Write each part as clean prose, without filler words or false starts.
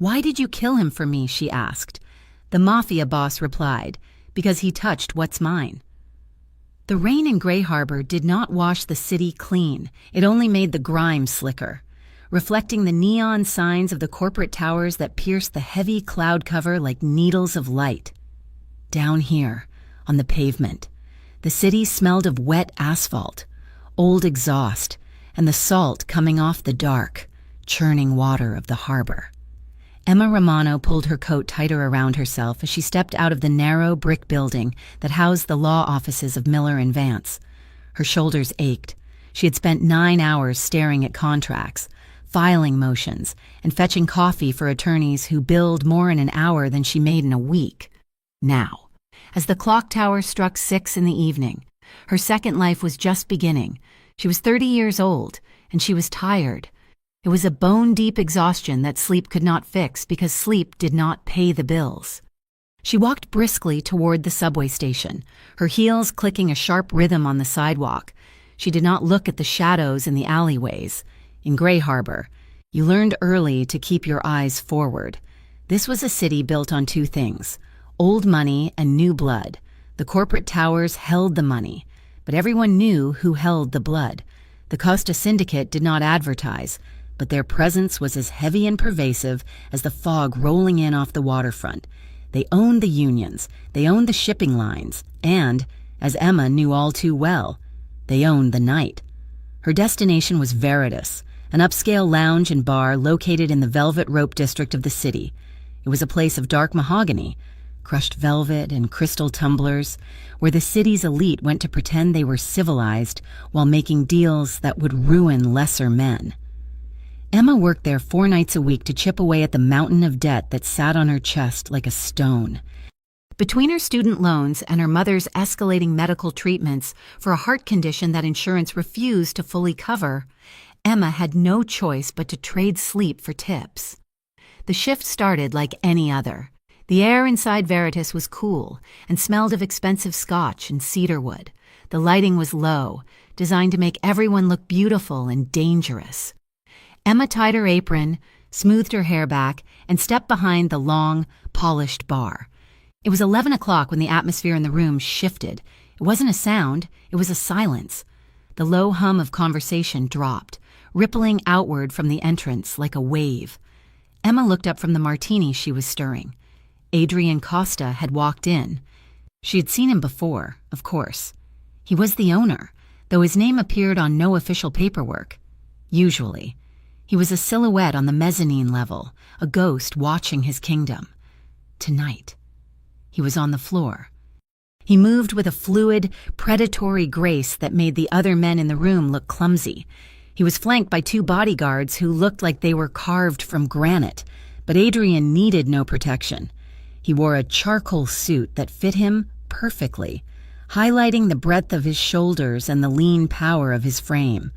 "Why did you kill him for me?" she asked. The Mafia boss replied, "Because he touched what's mine." The rain in Gray Harbor did not wash the city clean. It only made the grime slicker, reflecting the neon signs of the corporate towers that pierced the heavy cloud cover like needles of light. Down here, on the pavement, the city smelled of wet asphalt, old exhaust, and the salt coming off the dark, churning water of the harbor. Emma Romano pulled her coat tighter around herself as she stepped out of the narrow brick building that housed the law offices of Miller and Vance. Her shoulders ached. She had spent 9 hours staring at contracts, filing motions, and fetching coffee for attorneys who billed more in an hour than she made in a week. Now, as the clock tower struck 6 in the evening, her second life was just beginning. She was 30 years old, and she was tired. It was a bone-deep exhaustion that sleep could not fix because sleep did not pay the bills. She walked briskly toward the subway station, her heels clicking a sharp rhythm on the sidewalk. She did not look at the shadows in the alleyways. In Gray Harbor, you learned early to keep your eyes forward. This was a city built on 2 things: old money and new blood. The corporate towers held the money, but everyone knew who held the blood. The Costa Syndicate did not advertise, but their presence was as heavy and pervasive as the fog rolling in off the waterfront. They owned the unions, they owned the shipping lines, and, as Emma knew all too well, they owned the night. Her destination was Veritas, an upscale lounge and bar located in the Velvet Rope district of the city. It was a place of dark mahogany, crushed velvet and crystal tumblers, where the city's elite went to pretend they were civilized while making deals that would ruin lesser men. Emma worked there 4 nights a week to chip away at the mountain of debt that sat on her chest like a stone. Between her student loans and her mother's escalating medical treatments for a heart condition that insurance refused to fully cover, Emma had no choice but to trade sleep for tips. The shift started like any other. The air inside Veritas was cool and smelled of expensive scotch and cedarwood. The lighting was low, designed to make everyone look beautiful and dangerous. Emma tied her apron, smoothed her hair back, and stepped behind the long, polished bar. It was 11 o'clock when the atmosphere in the room shifted. It wasn't a sound, it was a silence. The low hum of conversation dropped, rippling outward from the entrance like a wave. Emma looked up from the martini she was stirring. Adrian Costa had walked in. She had seen him before, of course. He was the owner, though his name appeared on no official paperwork. Usually. He was a silhouette on the mezzanine level, a ghost watching his kingdom. Tonight, he was on the floor. He moved with a fluid, predatory grace that made the other men in the room look clumsy. He was flanked by 2 bodyguards who looked like they were carved from granite, but Adrian needed no protection. He wore a charcoal suit that fit him perfectly, highlighting the breadth of his shoulders and the lean power of his frame.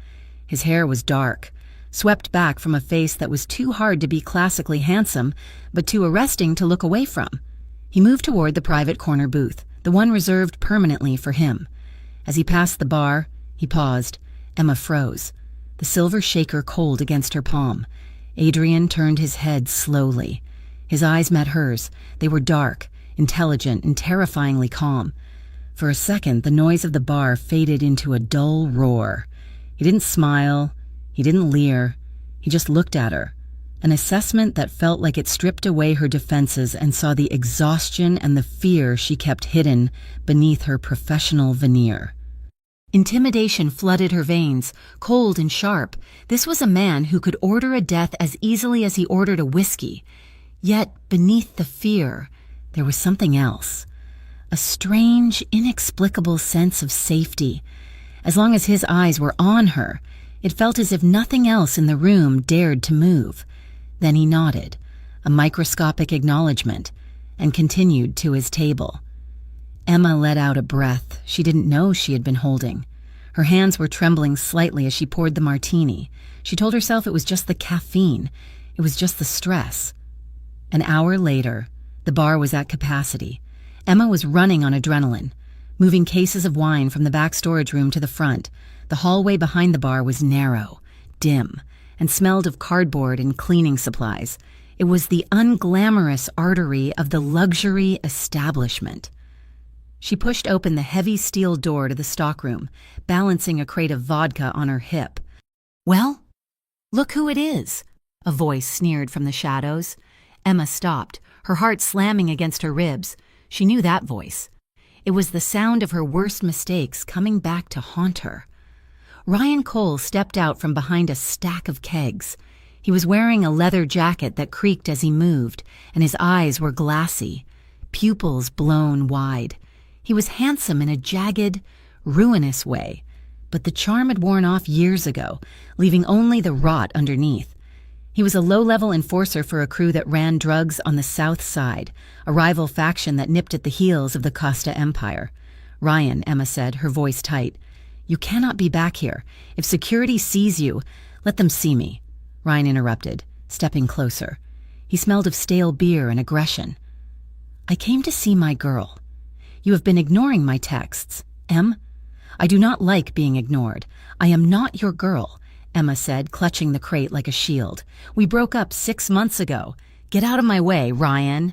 His hair was dark, swept back from a face that was too hard to be classically handsome, but too arresting to look away from. He moved toward the private corner booth, the one reserved permanently for him. As he passed the bar, he paused. Emma froze, the silver shaker cold against her palm. Adrian turned his head slowly. His eyes met hers. They were dark, intelligent, and terrifyingly calm. For a second, the noise of the bar faded into a dull roar. He didn't smile. He didn't leer. He just looked at her. An assessment that felt like it stripped away her defenses and saw the exhaustion and the fear she kept hidden beneath her professional veneer. Intimidation flooded her veins, cold and sharp. This was a man who could order a death as easily as he ordered a whiskey. Yet, beneath the fear, there was something else. A strange, inexplicable sense of safety. As long as his eyes were on her, it felt as if nothing else in the room dared to move. Then he nodded, a microscopic acknowledgement, and continued to his table. Emma let out a breath she didn't know she had been holding. Her hands were trembling slightly as she poured the martini. She told herself it was just the caffeine. It was just the stress. An hour later, the bar was at capacity. Emma was running on adrenaline, moving cases of wine from the back storage room to the front. The hallway behind the bar was narrow, dim, and smelled of cardboard and cleaning supplies. It was the unglamorous artery of the luxury establishment. She pushed open the heavy steel door to the stockroom, balancing a crate of vodka on her hip. "Well, look who it is," a voice sneered from the shadows. Emma stopped, her heart slamming against her ribs. She knew that voice. It was the sound of her worst mistakes coming back to haunt her. Ryan Cole stepped out from behind a stack of kegs. He was wearing a leather jacket that creaked as he moved, and his eyes were glassy, pupils blown wide. He was handsome in a jagged, ruinous way, but the charm had worn off years ago, leaving only the rot underneath. He was a low-level enforcer for a crew that ran drugs on the South Side, a rival faction that nipped at the heels of the Costa Empire. "Ryan," Emma said, her voice tight, "you cannot be back here. If security sees you, let them see me." Ryan interrupted, stepping closer. He smelled of stale beer and aggression. "I came to see my girl. You have been ignoring my texts. Em? I do not like being ignored. I am not your girl," Emma said, clutching the crate like a shield. "We broke up 6 months ago. Get out of my way, Ryan."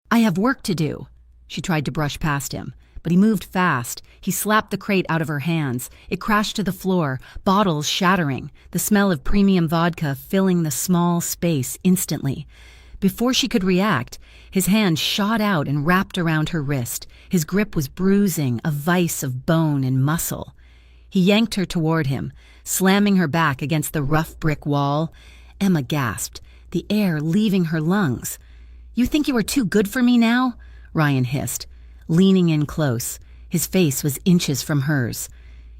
"I have work to do." She tried to brush past him, but he moved fast. He slapped the crate out of her hands. It crashed to the floor, bottles shattering, the smell of premium vodka filling the small space instantly. Before she could react, his hand shot out and wrapped around her wrist. His grip was bruising, a vice of bone and muscle. He yanked her toward him, slamming her back against the rough brick wall. Emma gasped, the air leaving her lungs. "You think you are too good for me now?" Ryan hissed, leaning in close. His face was inches from hers.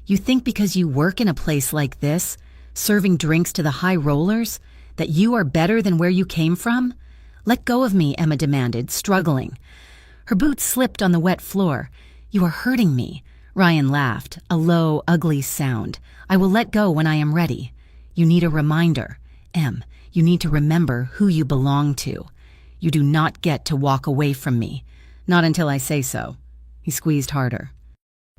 "You think because you work in a place like this, serving drinks to the high rollers, that you are better than where you came from?" "Let go of me," Emma demanded, struggling. Her boots slipped on the wet floor. "You are hurting me." Ryan laughed, a low, ugly sound. "I will let go when I am ready. You need a reminder. Em, you need to remember who you belong to. You do not get to walk away from me. Not until I say so." He squeezed harder.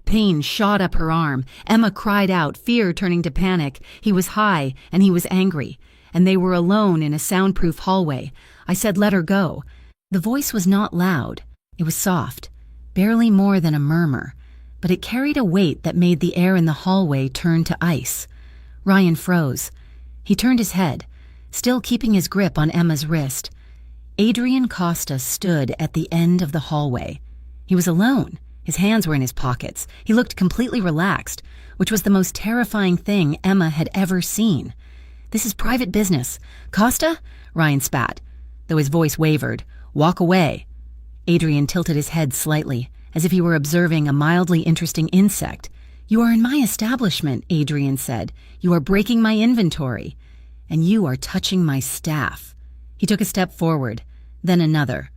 Pain shot up her arm. Emma cried out, fear turning to panic. He was high, and he was angry, and they were alone in a soundproof hallway. I said let her go. The voice was not loud. It was soft, barely more than a murmur, but it carried a weight that made the air in the hallway turn to ice. Ryan froze. He turned his head, still keeping his grip on Emma's wrist. Adrian Costa stood at the end of the hallway. He was alone. His hands were in his pockets. He looked completely relaxed, which was the most terrifying thing Emma had ever seen. "This is private business. Costa?" Ryan spat, though his voice wavered. "Walk away." Adrian tilted his head slightly, as if he were observing a mildly interesting insect. "You are in my establishment," Adrian said. "You are breaking my inventory. And you are touching my staff." He took a step forward, then another.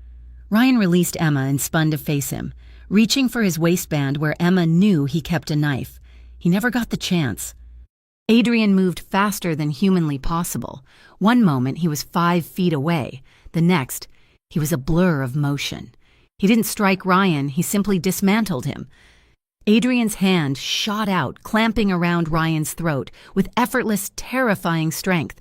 Ryan released Emma and spun to face him, reaching for his waistband where Emma knew he kept a knife. He never got the chance. Adrian moved faster than humanly possible. One moment he was 5 feet away. The next, he was a blur of motion. He didn't strike Ryan, he simply dismantled him. Adrian's hand shot out, clamping around Ryan's throat with effortless, terrifying strength.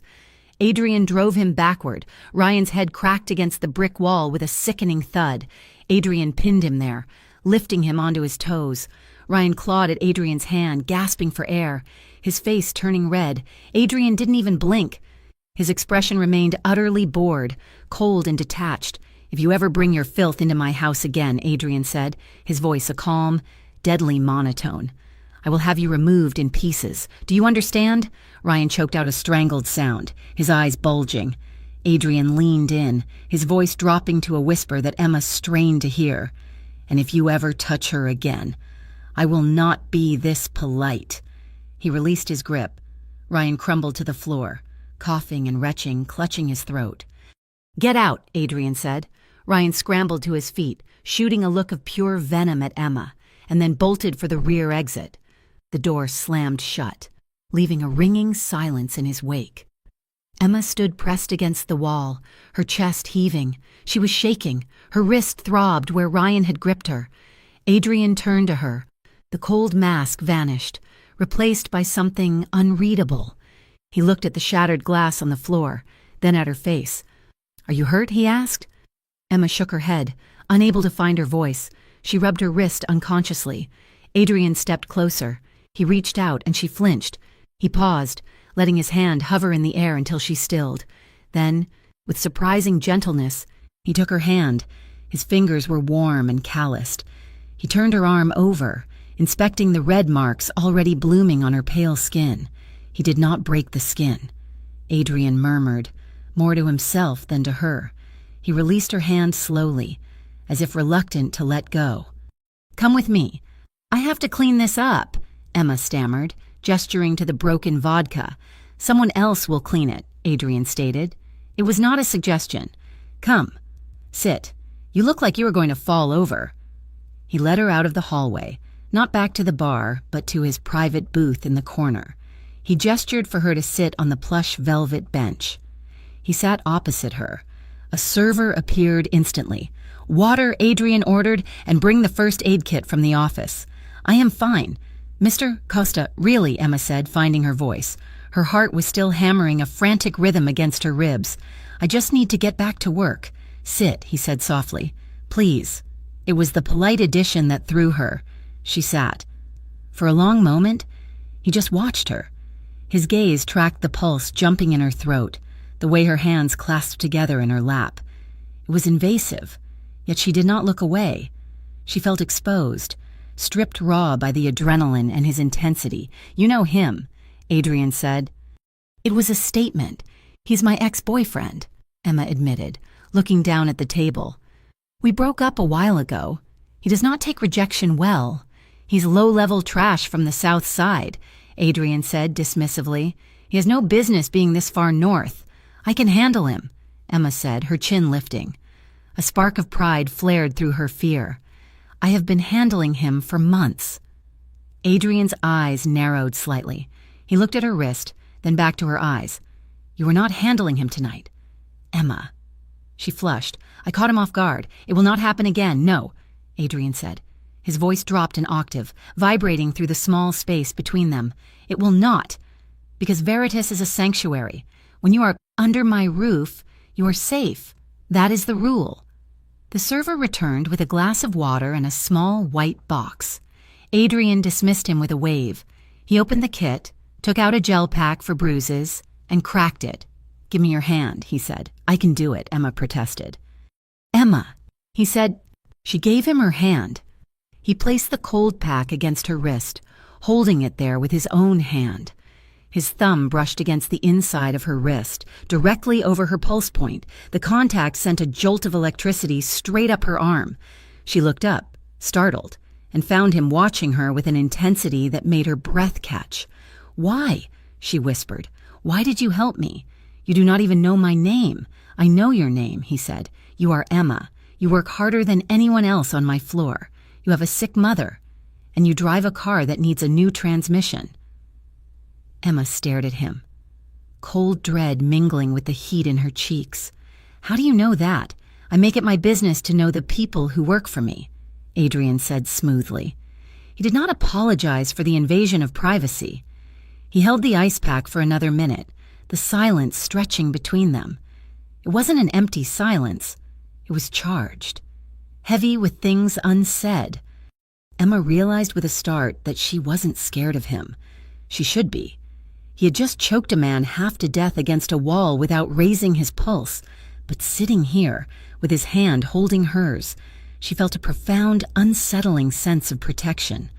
Adrian drove him backward. Ryan's head cracked against the brick wall with a sickening thud. Adrian pinned him there, lifting him onto his toes. Ryan clawed at Adrian's hand, gasping for air, his face turning red. Adrian didn't even blink. His expression remained utterly bored, cold and detached. "If you ever bring your filth into my house again," Adrian said, his voice a calm, deadly monotone, "I will have you removed in pieces. Do you understand?" Ryan choked out a strangled sound, his eyes bulging. Adrian leaned in, his voice dropping to a whisper that Emma strained to hear. "And if you ever touch her again, I will not be this polite." He released his grip. Ryan crumbled to the floor, coughing and retching, clutching his throat. "Get out," Adrian said. Ryan scrambled to his feet, shooting a look of pure venom at Emma, and then bolted for the rear exit. The door slammed shut, leaving a ringing silence in his wake. Emma stood pressed against the wall, her chest heaving. She was shaking. Her wrist throbbed where Ryan had gripped her. Adrian turned to her. The cold mask vanished, replaced by something unreadable. He looked at the shattered glass on the floor, then at her face. "Are you hurt?" he asked. Emma shook her head, unable to find her voice. She rubbed her wrist unconsciously. Adrian stepped closer. He reached out and she flinched. He paused, letting his hand hover in the air until she stilled. Then, with surprising gentleness, he took her hand. His fingers were warm and calloused. He turned her arm over, inspecting the red marks already blooming on her pale skin. He did not break the skin. Adrian murmured, more to himself than to her. He released her hand slowly, as if reluctant to let go. "Come with me. I have to clean this up," Emma stammered, gesturing to the broken vodka. "Someone else will clean it," Adrian stated. It was not a suggestion. "Come. Sit. You look like you were going to fall over." He led her out of the hallway, not back to the bar, but to his private booth in the corner. He gestured for her to sit on the plush velvet bench. He sat opposite her. A server appeared instantly. "Water," Adrian ordered, "and bring the first aid kit from the office." "I am fine." "Mr. Costa, really," Emma said, finding her voice. Her heart was still hammering a frantic rhythm against her ribs. "I just need to get back to work." "Sit," he said softly. "Please." It was the polite addition that threw her. She sat. For a long moment, he just watched her. His gaze tracked the pulse jumping in her throat, the way her hands clasped together in her lap. It was invasive, yet she did not look away. She felt exposed, stripped raw by the adrenaline and his intensity. "You know him," Adrian said. "It was a statement. He's my ex-boyfriend," Emma admitted, looking down at the table. "We broke up a while ago. He does not take rejection well. He's low-level trash from the South Side," Adrian said dismissively. "He has no business being this far north. I can handle him," Emma said, her chin lifting. A spark of pride flared through her fear. "I have been handling him for months." Adrian's eyes narrowed slightly. He looked at her wrist, then back to her eyes. "You are not handling him tonight." "Emma." She flushed. "I caught him off guard. It will not happen again, no," Adrian said. His voice dropped an octave, vibrating through the small space between them. "It will not, because Veritas is a sanctuary. When you are under my roof, you are safe. That is the rule." The server returned with a glass of water and a small white box. Adrian dismissed him with a wave. He opened the kit, took out a gel pack for bruises, and cracked it. "Give me your hand," he said. "I can do it," Emma protested. "Emma," he said. She gave him her hand. He placed the cold pack against her wrist, holding it there with his own hand. His thumb brushed against the inside of her wrist, directly over her pulse point. The contact sent a jolt of electricity straight up her arm. She looked up, startled, and found him watching her with an intensity that made her breath catch. "Why?" she whispered. "Why did you help me? You do not even know my name." "I know your name," he said. "You are Emma. You work harder than anyone else on my floor. You have a sick mother, and you drive a car that needs a new transmission." Emma stared at him, cold dread mingling with the heat in her cheeks. "How do you know that? I make it my business to know the people who work for me," Adrian said smoothly. He did not apologize for the invasion of privacy. He held the ice pack for another minute, the silence stretching between them. It wasn't an empty silence. It was charged, heavy with things unsaid. Emma realized with a start that she wasn't scared of him. She should be. He had just choked a man half to death against a wall without raising his pulse. But sitting here, with his hand holding hers, she felt a profound, unsettling sense of protection.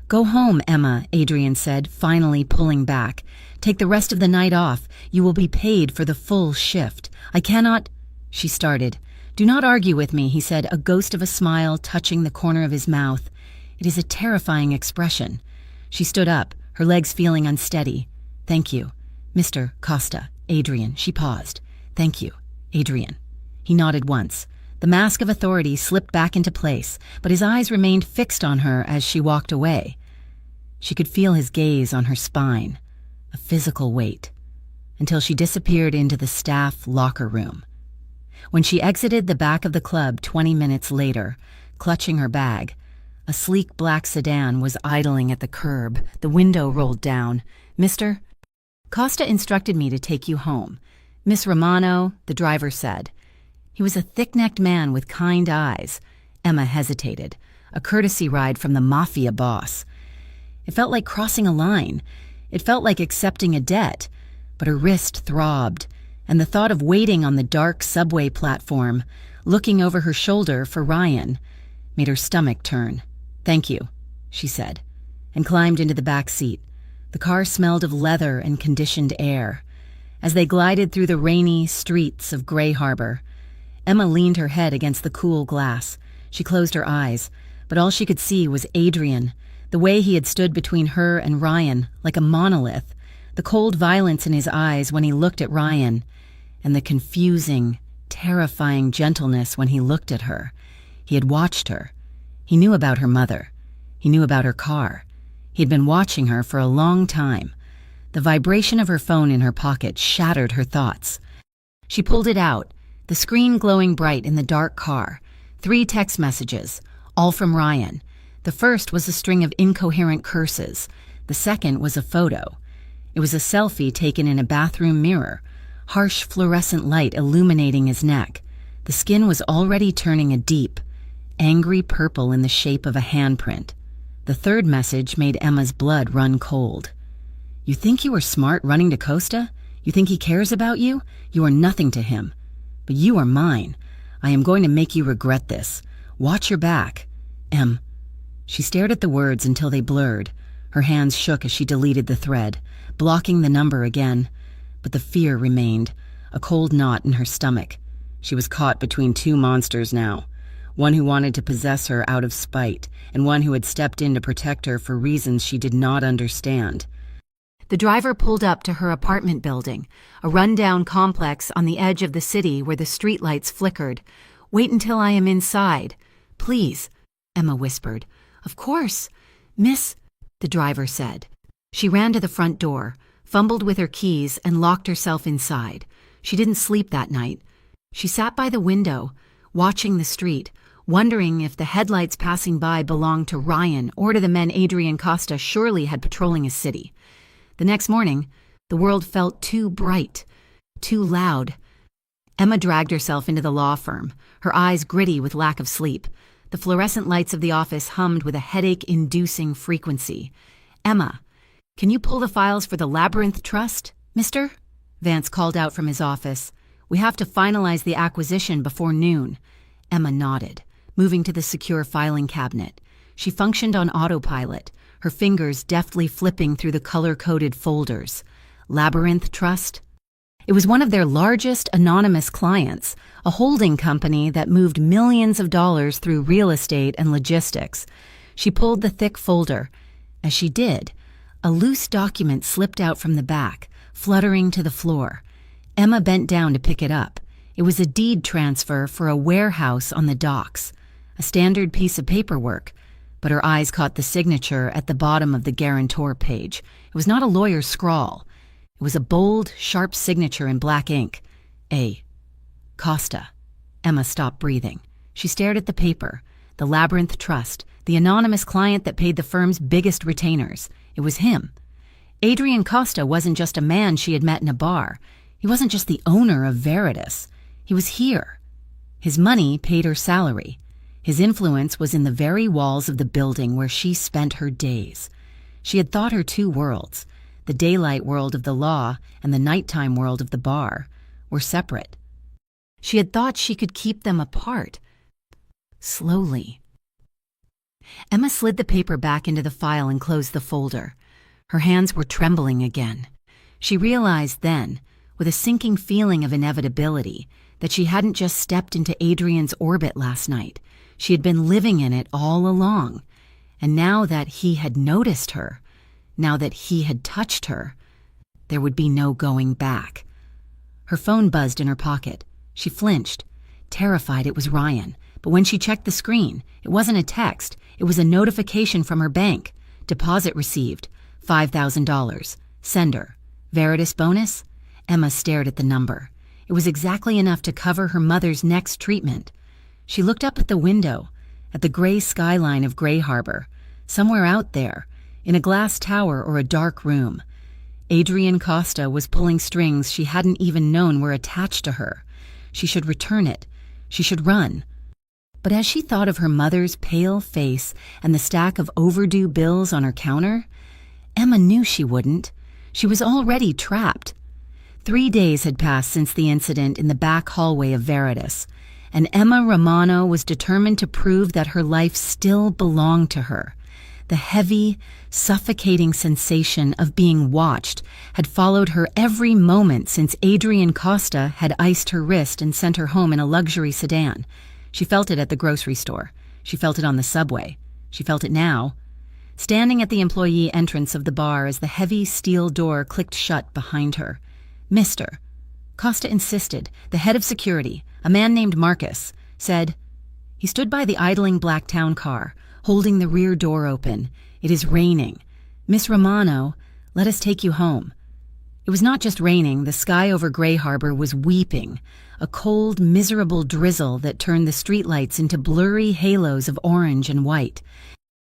"Go home, Emma," Adrian said, finally pulling back. "Take the rest of the night off. You will be paid for the full shift. I cannot—" She started. "Do not argue with me," he said, a ghost of a smile touching the corner of his mouth. "It is a terrifying expression." She stood up, her legs feeling unsteady. "Thank you, Mr. Costa." "Adrian," she paused. "Thank you, Adrian." He nodded once. The mask of authority slipped back into place, but his eyes remained fixed on her as she walked away. She could feel his gaze on her spine, a physical weight, until she disappeared into the staff locker room. When she exited the back of the club 20 minutes later, clutching her bag, a sleek black sedan was idling at the curb, the window rolled down. "Mr. Costa instructed me to take you home. Miss Romano," the driver said. He was a thick-necked man with kind eyes. Emma hesitated. A courtesy ride from the Mafia boss. It felt like crossing a line. It felt like accepting a debt. But her wrist throbbed, and the thought of waiting on the dark subway platform, looking over her shoulder for Ryan, made her stomach turn. "Thank you," she said, and climbed into the back seat. The car smelled of leather and conditioned air. As they glided through the rainy streets of Gray Harbor, Emma leaned her head against the cool glass. She closed her eyes, but all she could see was Adrian, the way he had stood between her and Ryan, like a monolith, the cold violence in his eyes when he looked at Ryan, and the confusing, terrifying gentleness when he looked at her. He had watched her. He knew about her mother. He knew about her car. He had been watching her for a long time. The vibration of her phone in her pocket shattered her thoughts. She pulled it out, the screen glowing bright in the dark car. 3 text messages, all from Ryan. The first was a string of incoherent curses. The second was a photo. It was a selfie taken in a bathroom mirror, harsh fluorescent light illuminating his neck. The skin was already turning a deep, angry purple in the shape of a handprint. The third message made Emma's blood run cold. "You think you are smart running to Costa? You think he cares about you? You are nothing to him. But you are mine. I am going to make you regret this. Watch your back. Em." She stared at the words until they blurred. Her hands shook as she deleted the thread, blocking the number again. But the fear remained, a cold knot in her stomach. She was caught between 2 monsters now. One who wanted to possess her out of spite, and one who had stepped in to protect her for reasons she did not understand. The driver pulled up to her apartment building, a rundown complex on the edge of the city where the streetlights flickered. "Wait until I am inside. Please," Emma whispered. "Of course, Miss," the driver said. She ran to the front door, fumbled with her keys, and locked herself inside. She didn't sleep that night. She sat by the window, watching the street, wondering if the headlights passing by belonged to Ryan or to the men Adrian Costa surely had patrolling his city. The next morning, the world felt too bright, too loud. Emma dragged herself into the law firm, her eyes gritty with lack of sleep. The fluorescent lights of the office hummed with a headache-inducing frequency. "Emma, can you pull the files for the Labyrinth Trust, mister?" Vance called out from his office. "We have to finalize the acquisition before noon." Emma nodded, moving to the secure filing cabinet. She functioned on autopilot, her fingers deftly flipping through the color-coded folders. Labyrinth Trust? It was one of their largest anonymous clients, a holding company that moved millions of dollars through real estate and logistics. She pulled the thick folder. As she did, a loose document slipped out from the back, fluttering to the floor. Emma bent down to pick it up. It was a deed transfer for a warehouse on the docks, a standard piece of paperwork, but her eyes caught the signature at the bottom of the guarantor page. It was not a lawyer's scrawl. It was a bold, sharp signature in black ink. A. Costa. Emma stopped breathing. She stared at the paper. The Labyrinth Trust, the anonymous client that paid the firm's biggest retainers. It was him. Adrian Costa wasn't just a man she had met in a bar. He wasn't just the owner of Veritas. He was here. His money paid her salary. His influence was in the very walls of the building where she spent her days. She had thought her 2 worlds, the daylight world of the law and the nighttime world of the bar, were separate. She had thought she could keep them apart. Slowly. Emma slid the paper back into the file and closed the folder. Her hands were trembling again. She realized then, with a sinking feeling of inevitability, that she hadn't just stepped into Adrian's orbit last night. She had been living in it all along. And now that he had noticed her, now that he had touched her, there would be no going back. Her phone buzzed in her pocket. She flinched, terrified it was Ryan. But when she checked the screen, it wasn't a text. It was a notification from her bank. Deposit received. $5,000. Sender. Veritas bonus? Emma stared at the number. It was exactly enough to cover her mother's next treatment. She looked up at the window, at the gray skyline of Gray Harbor. Somewhere out there, in a glass tower or a dark room, Adrian Costa was pulling strings she hadn't even known were attached to her. She should return it, She should run. But as she thought of her mother's pale face and the stack of overdue bills on her counter, Emma knew she wouldn't. She was already trapped. 3 days had passed since the incident in the back hallway of Veritas, and Emma Romano was determined to prove that her life still belonged to her. The heavy, suffocating sensation of being watched had followed her every moment since Adrian Costa had iced her wrist and sent her home in a luxury sedan. She felt it at the grocery store. She felt it on the subway. She felt it now. Standing at the employee entrance of the bar as the heavy steel door clicked shut behind her. "Mr." Costa insisted. The head of security, a man named Marcus, said. He stood by the idling black town car, holding the rear door open. "It is raining. Miss Romano, let us take you home." It was not just raining. The sky over Gray Harbor was weeping, a cold, miserable drizzle that turned the streetlights into blurry halos of orange and white.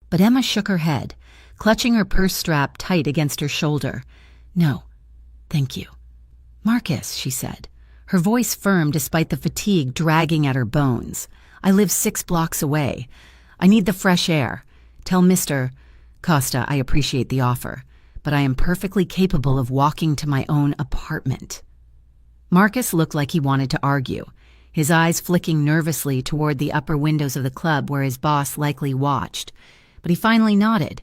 But Emma shook her head, clutching her purse strap tight against her shoulder. "No, thank you." "Marcus," she said, her voice firm despite the fatigue dragging at her bones. "I live 6 blocks away. I need the fresh air. Tell Mr. Costa I appreciate the offer, but I am perfectly capable of walking to my own apartment." Marcus looked like he wanted to argue, his eyes flicking nervously toward the upper windows of the club where his boss likely watched. But he finally nodded.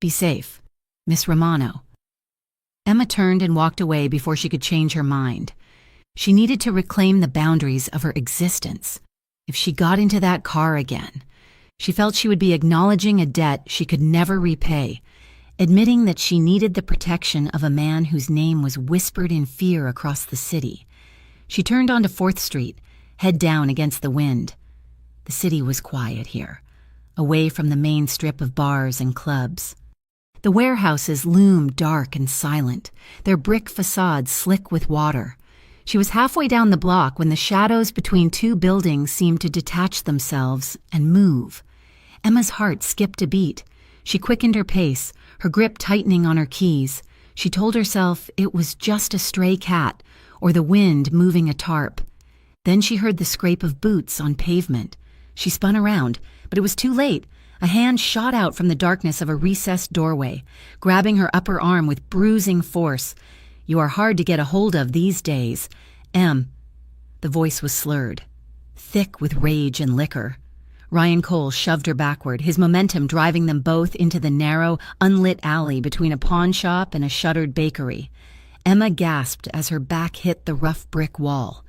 "Be safe, Miss Romano." Emma turned and walked away before she could change her mind. She needed to reclaim the boundaries of her existence. If she got into that car again, she felt she would be acknowledging a debt she could never repay, admitting that she needed the protection of a man whose name was whispered in fear across the city. She turned onto 4th Street, head down against the wind. The city was quiet here, away from the main strip of bars and clubs. The warehouses loomed dark and silent, their brick facades slick with water. She was halfway down the block when the shadows between 2 buildings seemed to detach themselves and move. Emma's heart skipped a beat. She quickened her pace, her grip tightening on her keys. She told herself it was just a stray cat or the wind moving a tarp. Then she heard the scrape of boots on pavement. She spun around, but it was too late. A hand shot out from the darkness of a recessed doorway, grabbing her upper arm with bruising force. "You are hard to get a hold of these days. Em." The voice was slurred, thick with rage and liquor. Ryan Cole shoved her backward, his momentum driving them both into the narrow, unlit alley between a pawn shop and a shuttered bakery. Emma gasped as her back hit the rough brick wall.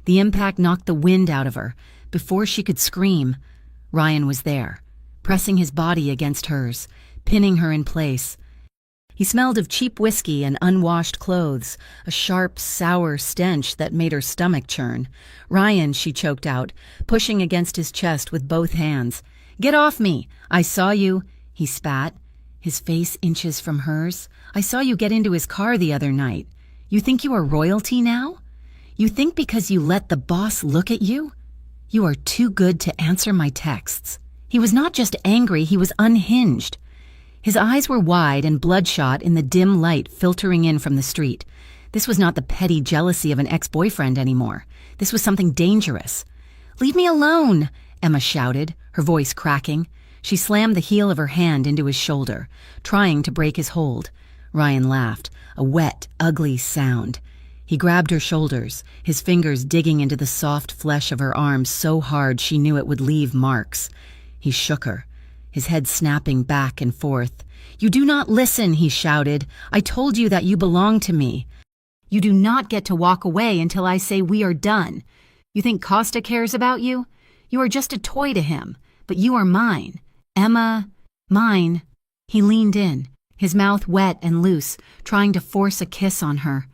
The impact knocked the wind out of her. Before she could scream, Ryan was there, pressing his body against hers, pinning her in place. He smelled of cheap whiskey and unwashed clothes, a sharp, sour stench that made her stomach churn. "Ryan," she choked out, pushing against his chest with both hands. "Get off me! I saw you," he spat, his face inches from hers. "I saw you get into his car the other night. You think you are royalty now? You think because you let the boss look at you? You are too good to answer my texts." He was not just angry, he was unhinged. His eyes were wide and bloodshot in the dim light filtering in from the street. This was not the petty jealousy of an ex-boyfriend anymore. This was something dangerous. "Leave me alone," Emma shouted, her voice cracking. She slammed the heel of her hand into his shoulder, trying to break his hold. Ryan laughed, a wet, ugly sound. He grabbed her shoulders, his fingers digging into the soft flesh of her arms so hard she knew it would leave marks. He shook her, his head snapping back and forth. "You do not listen," he shouted. "I told you that you belong to me. You do not get to walk away until I say we are done. You think Costa cares about you? You are just a toy to him, but you are mine. Emma, mine." He leaned in, his mouth wet and loose, trying to force a kiss on her.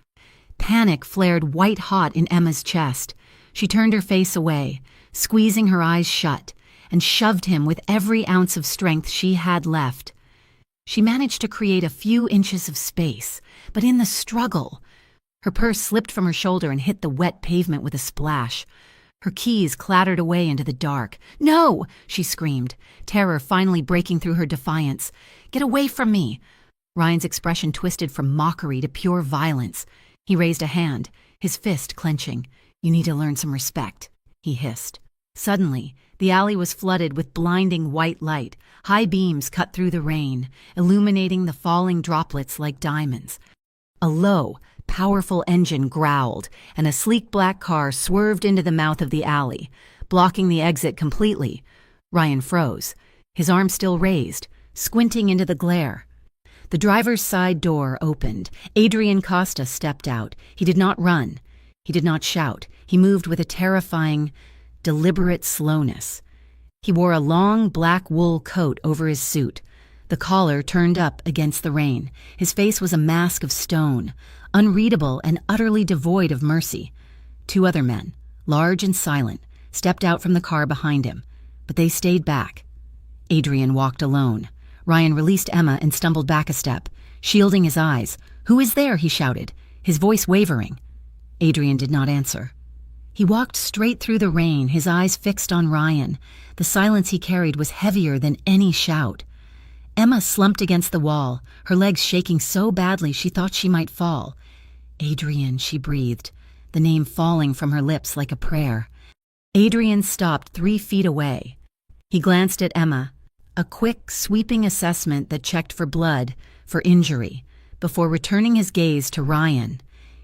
Panic flared white-hot in Emma's chest. She turned her face away, squeezing her eyes shut, and shoved him with every ounce of strength she had left. She managed to create a few inches of space, but in the struggle, her purse slipped from her shoulder and hit the wet pavement with a splash. Her keys clattered away into the dark. "No!" she screamed, terror finally breaking through her defiance. "Get away from me!" Ryan's expression twisted from mockery to pure violence. He raised a hand, his fist clenching. "You need to learn some respect." he hissed. Suddenly, the alley was flooded with blinding white light. High beams cut through the rain, illuminating the falling droplets like diamonds. A low, powerful engine growled, and a sleek black car swerved into the mouth of the alley, blocking the exit completely. Ryan froze, his arm still raised, squinting into the glare. The driver's side door opened. Adrian Costa stepped out. He did not run. He did not shout. He moved with a terrifying, deliberate slowness. He wore a long black wool coat over his suit, the collar turned up against the rain. His face was a mask of stone, unreadable and utterly devoid of mercy. Two other men, large and silent, stepped out from the car behind him, but they stayed back. Adrian walked alone. Ryan released Emma and stumbled back a step, shielding his eyes. "Who is there?" he shouted, his voice wavering. Adrian did not answer. He walked straight through the rain, his eyes fixed on Ryan. The silence he carried was heavier than any shout. Emma slumped against the wall, her legs shaking so badly she thought she might fall. "Adrian," she breathed, the name falling from her lips like a prayer. Adrian stopped 3 feet away. He glanced at Emma, a quick, sweeping assessment that checked for blood, for injury, before returning his gaze to Ryan.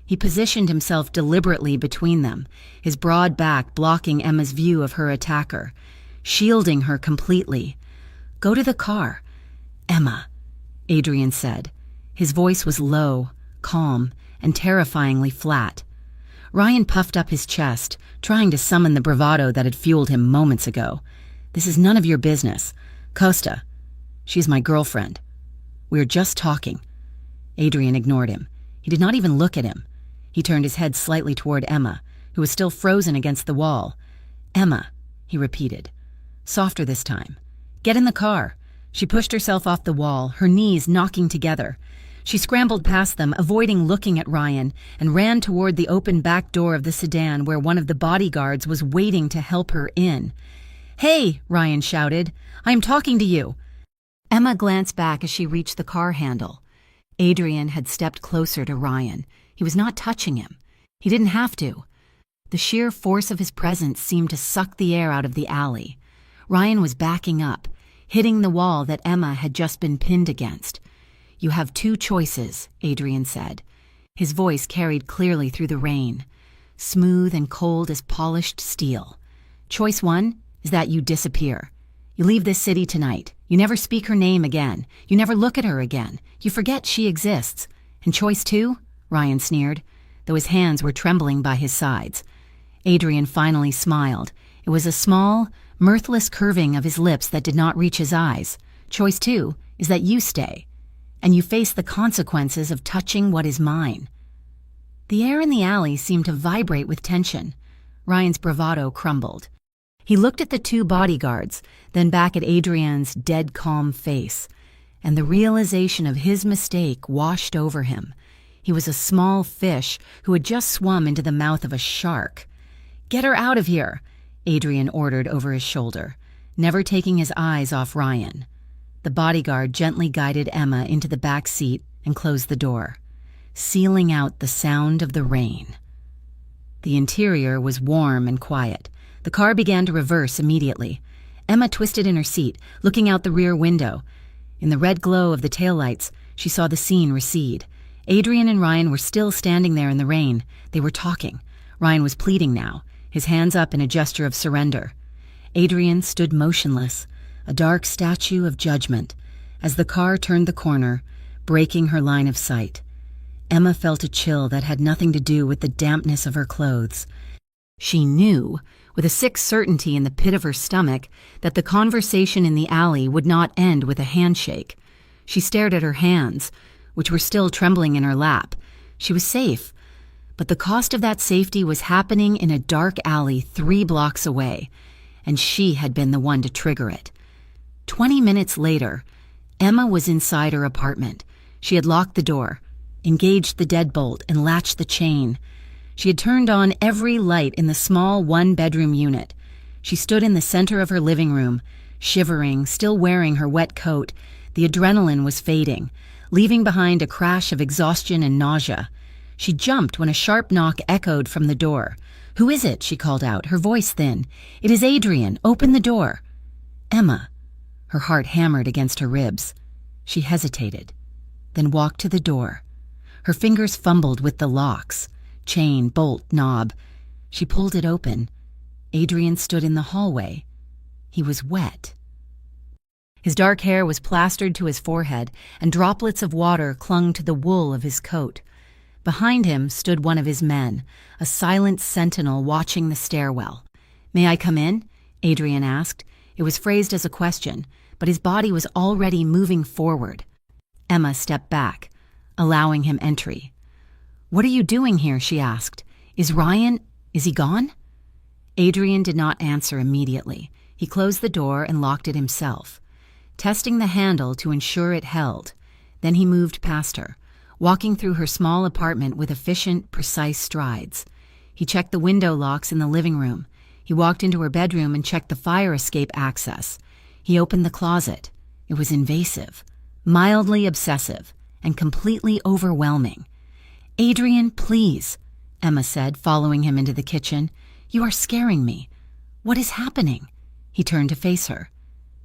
He positioned himself deliberately between them, his broad back blocking Emma's view of her attacker, shielding her completely. "Go to the car." "Emma," Adrian said. His voice was low, calm, and terrifyingly flat. Ryan puffed up his chest, trying to summon the bravado that had fueled him moments ago. "This is none of your business. Costa, she's my girlfriend. We're just talking." Adrian ignored him. He did not even look at him. He turned his head slightly toward Emma, who was still frozen against the wall. "Emma," he repeated, softer this time. "Get in the car." She pushed herself off the wall, her knees knocking together. She scrambled past them, avoiding looking at Ryan, and ran toward the open back door of the sedan where one of the bodyguards was waiting to help her in. "Hey," Ryan shouted, "I am talking to you." Emma glanced back as she reached the car handle. Adrian had stepped closer to Ryan. He was not touching him. He didn't have to. The sheer force of his presence seemed to suck the air out of the alley. Ryan was backing up, hitting the wall that Emma had just been pinned against. "You have 2 choices," Adrian said. His voice carried clearly through the rain, smooth and cold as polished steel. "Choice 1 is that you disappear. You leave this city tonight. You never speak her name again. You never look at her again. You forget she exists. And choice 2? Ryan sneered, though his hands were trembling by his sides. Adrian finally smiled. It was a small, mirthless curving of his lips that did not reach his eyes. "Choice 2 is that you stay, and you face the consequences of touching what is mine." The air in the alley seemed to vibrate with tension. Ryan's bravado crumbled. He looked at the 2 bodyguards, then back at Adrian's dead calm face, and the realization of his mistake washed over him. He was a small fish who had just swum into the mouth of a shark. "Get her out of here," Adrian ordered over his shoulder, never taking his eyes off Ryan. The bodyguard gently guided Emma into the back seat and closed the door, sealing out the sound of the rain. The interior was warm and quiet. The car began to reverse immediately. Emma twisted in her seat, looking out the rear window. In the red glow of the taillights, she saw the scene recede. Adrian and Ryan were still standing there in the rain. They were talking. Ryan was pleading now, his hands up in a gesture of surrender. Adrian stood motionless, a dark statue of judgment, as the car turned the corner, breaking her line of sight. Emma felt a chill that had nothing to do with the dampness of her clothes. She knew, with a sick certainty in the pit of her stomach, that the conversation in the alley would not end with a handshake. She stared at her hands, which were still trembling in her lap. She was safe, but the cost of that safety was happening in a dark alley 3 blocks away, and she had been the one to trigger it. 20 minutes later, Emma was inside her apartment. She had locked the door, engaged the deadbolt, and latched the chain. She had turned on every light in the small 1-bedroom unit. She stood in the center of her living room, shivering, still wearing her wet coat. The adrenaline was fading, leaving behind a crash of exhaustion and nausea. She jumped when a sharp knock echoed from the door. "Who is it?" she called out, her voice thin. "It is Adrian. Open the door." "Emma." Her heart hammered against her ribs. She hesitated, then walked to the door. Her fingers fumbled with the locks, chain, bolt, knob. She pulled it open. Adrian stood in the hallway. He was wet. His dark hair was plastered to his forehead, and droplets of water clung to the wool of his coat. Behind him stood one of his men, a silent sentinel watching the stairwell. "May I come in?" Adrian asked. It was phrased as a question, but his body was already moving forward. Emma stepped back, allowing him entry. "What are you doing here?" she asked. Is he gone?" Adrian did not answer immediately. He closed the door and locked it himself, testing the handle to ensure it held. Then he moved past her, walking through her small apartment with efficient, precise strides. He checked the window locks in the living room. He walked into her bedroom and checked the fire escape access. He opened the closet. It was invasive, mildly obsessive, and completely overwhelming. "Adrian, please," Emma said, following him into the kitchen. "You are scaring me. What is happening?" He turned to face her.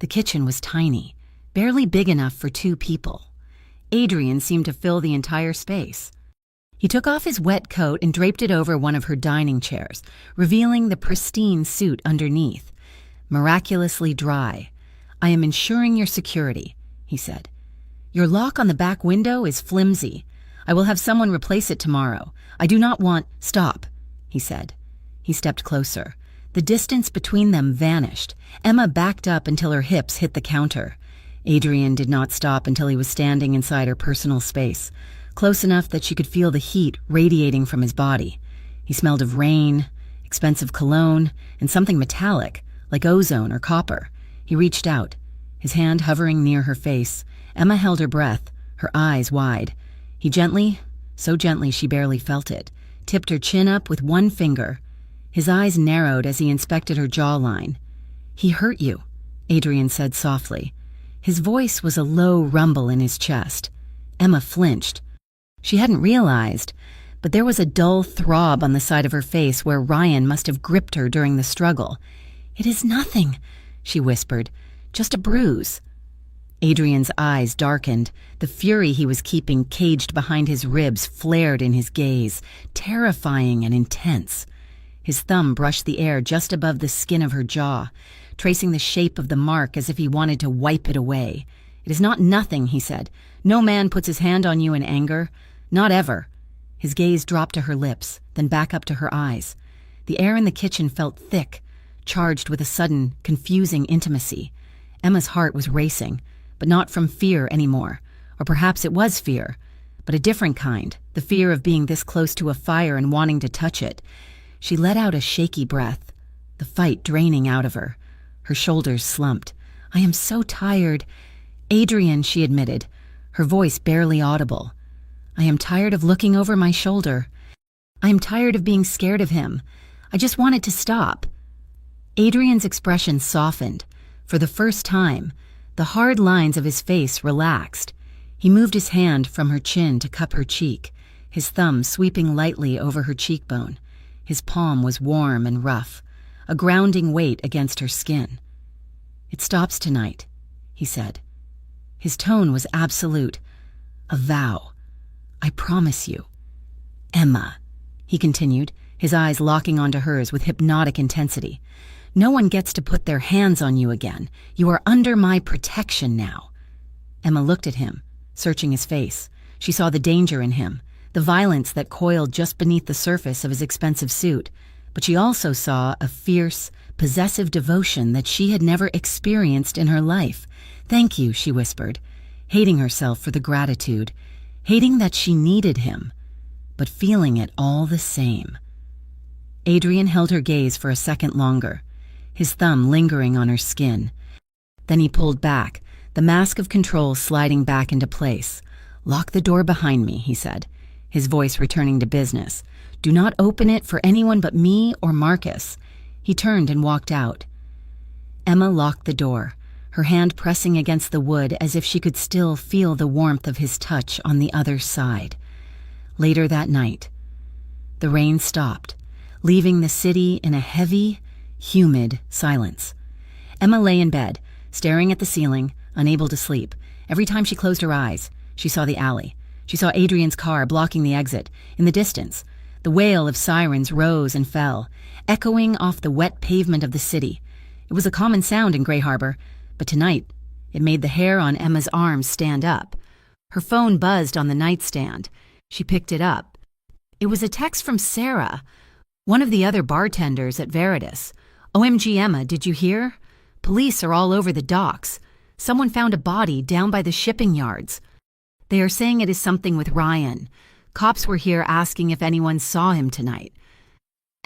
The kitchen was tiny, barely big enough for 2 people. Adrian seemed to fill the entire space. He took off his wet coat and draped it over one of her dining chairs, revealing the pristine suit underneath. Miraculously dry. "I am ensuring your security," he said. "Your lock on the back window is flimsy. I will have someone replace it tomorrow. I do not want—" "Stop," he said. He stepped closer. The distance between them vanished. Emma backed up until her hips hit the counter. Adrian did not stop until he was standing inside her personal space, close enough that she could feel the heat radiating from his body. He smelled of rain, expensive cologne, and something metallic, like ozone or copper. He reached out, his hand hovering near her face. Emma held her breath, her eyes wide. He gently, so gently she barely felt it, tipped her chin up with one finger. His eyes narrowed as he inspected her jawline. "He hurt you," Adrian said softly. His voice was a low rumble in his chest. Emma flinched. She hadn't realized, but there was a dull throb on the side of her face where Ryan must have gripped her during the struggle. "It is nothing," she whispered. "Just a bruise." Adrian's eyes darkened. The fury he was keeping caged behind his ribs flared in his gaze, terrifying and intense. His thumb brushed the air just above the skin of her jaw, tracing the shape of the mark as if he wanted to wipe it away. "It is not nothing," he said. "No man puts his hand on you in anger. Not ever." His gaze dropped to her lips, then back up to her eyes. The air in the kitchen felt thick, charged with a sudden, confusing intimacy. Emma's heart was racing, but not from fear anymore. Or perhaps it was fear, but a different kind, the fear of being this close to a fire and wanting to touch it. She let out a shaky breath, the fight draining out of her. Her shoulders slumped. "I am so tired." "Adrian," she admitted, her voice barely audible. "I am tired of looking over my shoulder. I am tired of being scared of him. I just want it to stop." Adrian's expression softened. For the first time, the hard lines of his face relaxed. He moved his hand from her chin to cup her cheek, his thumb sweeping lightly over her cheekbone. His palm was warm and rough, a grounding weight against her skin. "It stops tonight," he said. His tone was absolute, a vow. "I promise you." "Emma," he continued, his eyes locking onto hers with hypnotic intensity. "No one gets to put their hands on you again. You are under my protection now." Emma looked at him, searching his face. She saw the danger in him, the violence that coiled just beneath the surface of his expensive suit, but she also saw a fierce, possessive devotion that she had never experienced in her life. "Thank you," she whispered, hating herself for the gratitude, hating that she needed him, but feeling it all the same. Adrian held her gaze for a second longer, his thumb lingering on her skin. Then he pulled back, the mask of control sliding back into place. "Lock the door behind me," he said, his voice returning to business. "Do not open it for anyone but me or Marcus." He turned and walked out. Emma locked the door, her hand pressing against the wood as if she could still feel the warmth of his touch on the other side. Later that night, the rain stopped, leaving the city in a heavy, humid silence. Emma lay in bed, staring at the ceiling, unable to sleep. Every time she closed her eyes, she saw the alley. She saw Adrian's car blocking the exit. In the distance, the wail of sirens rose and fell, echoing off the wet pavement of the city. It was a common sound in Gray Harbor, but tonight it made the hair on Emma's arms stand up. Her phone buzzed on the nightstand. She picked it up. It was a text from Sarah, one of the other bartenders at Veritas. "OMG, Emma, did you hear? Police are all over the docks. Someone found a body down by the shipping yards. They are saying it is something with Ryan. Cops were here asking if anyone saw him tonight."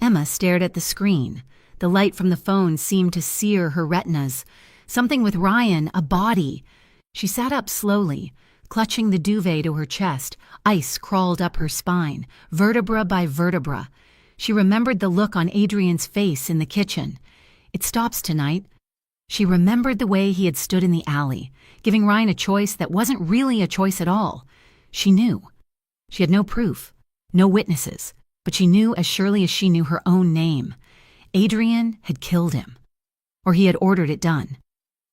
Emma stared at the screen. The light from the phone seemed to sear her retinas. Something with Ryan, a body. She sat up slowly, clutching the duvet to her chest. Ice crawled up her spine, vertebra by vertebra. She remembered the look on Adrian's face in the kitchen. It stops tonight. She remembered the way he had stood in the alley, giving Ryan a choice that wasn't really a choice at all. She knew. She had no proof, no witnesses, but she knew as surely as she knew her own name. Adrian had killed him, or he had ordered it done.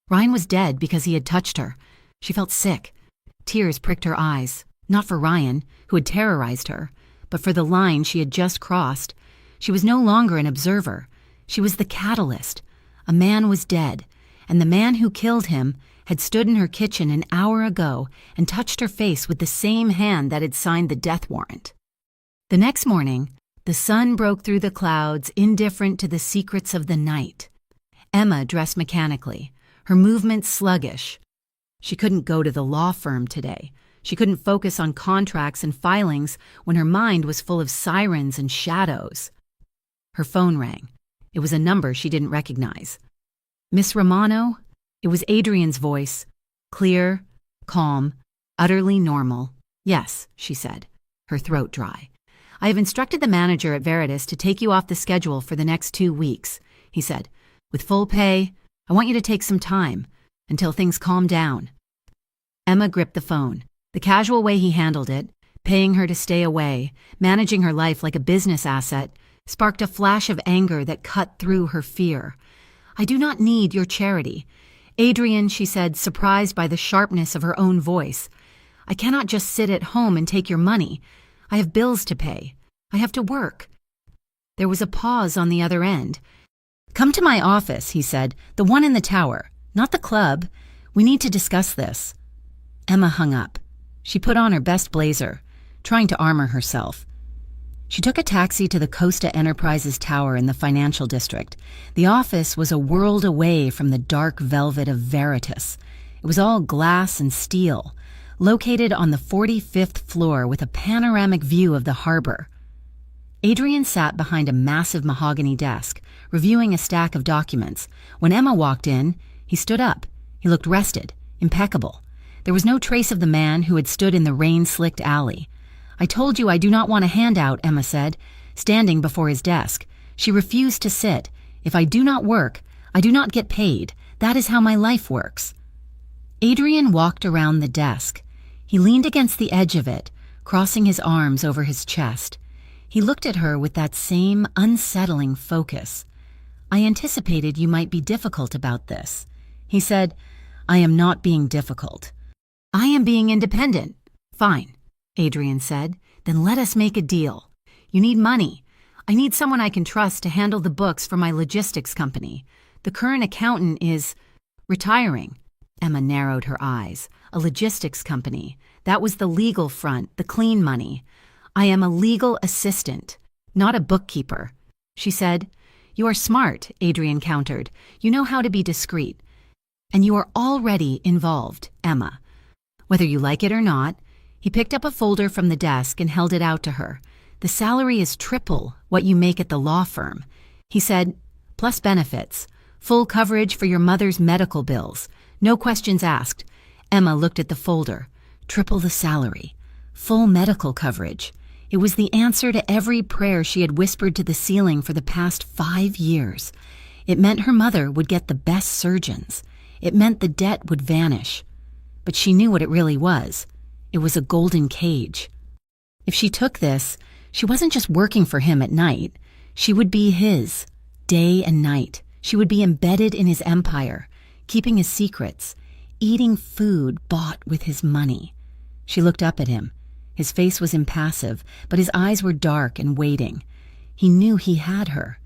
Ryan was dead because he had touched her. She felt sick. Tears pricked her eyes, not for Ryan, who had terrorized her, but for the line she had just crossed. She was no longer an observer. She was the catalyst. A man was dead, and the man who killed him had stood in her kitchen an hour ago and touched her face with the same hand that had signed the death warrant. The next morning, the sun broke through the clouds, indifferent to the secrets of the night. Emma dressed mechanically, her movements sluggish. She couldn't go to the law firm today. She couldn't focus on contracts and filings when her mind was full of sirens and shadows. Her phone rang. It was a number she didn't recognize. "Miss Romano?" It was Adrian's voice, clear, calm, utterly normal. "Yes," she said, her throat dry. "I have instructed the manager at Veritas to take you off the schedule for the next 2 weeks," he said. "With full pay, I want you to take some time, until things calm down." Emma gripped the phone. The casual way he handled it, paying her to stay away, managing her life like a business asset, sparked a flash of anger that cut through her fear. "I do not need your charity. Adrian," she said, surprised by the sharpness of her own voice. "I cannot just sit at home and take your money. I have bills to pay. I have to work." There was a pause on the other end. "Come to my office," he said, "the one in the tower, not the club. We need to discuss this." Emma hung up. She put on her best blazer, trying to armor herself. She took a taxi to the Costa Enterprises Tower in the financial district. The office was a world away from the dark velvet of Veritas. It was all glass and steel, located on the 45th floor with a panoramic view of the harbor. Adrian sat behind a massive mahogany desk, reviewing a stack of documents. When Emma walked in, he stood up. He looked rested, impeccable. There was no trace of the man who had stood in the rain-slicked alley. "I told you I do not want a handout," Emma said, standing before his desk. She refused to sit. "If I do not work, I do not get paid. That is how my life works." Adrian walked around the desk. He leaned against the edge of it, crossing his arms over his chest. He looked at her with that same unsettling focus. "I anticipated you might be difficult about this." He said, "I am not being difficult. I am being independent." "Fine," Adrian said. "Then let us make a deal. You need money. I need someone I can trust to handle the books for my logistics company. The current accountant is retiring." Emma narrowed her eyes. "A logistics company. That was the legal front, the clean money. I am a legal assistant, not a bookkeeper." She said, "You are smart," Adrian countered. "You know how to be discreet. And you are already involved, Emma. Whether you like it or not." He picked up a folder from the desk and held it out to her. "The salary is triple what you make at the law firm," he said, "plus benefits. Full coverage for your mother's medical bills. No questions asked." Emma looked at the folder. Triple the salary. Full medical coverage. It was the answer to every prayer she had whispered to the ceiling for the past 5 years. It meant her mother would get the best surgeons. It meant the debt would vanish. But she knew what it really was. It was a golden cage. If she took this, she wasn't just working for him at night. She would be his, day and night. She would be embedded in his empire, keeping his secrets, eating food bought with his money. She looked up at him. His face was impassive, but his eyes were dark and waiting. He knew he had her.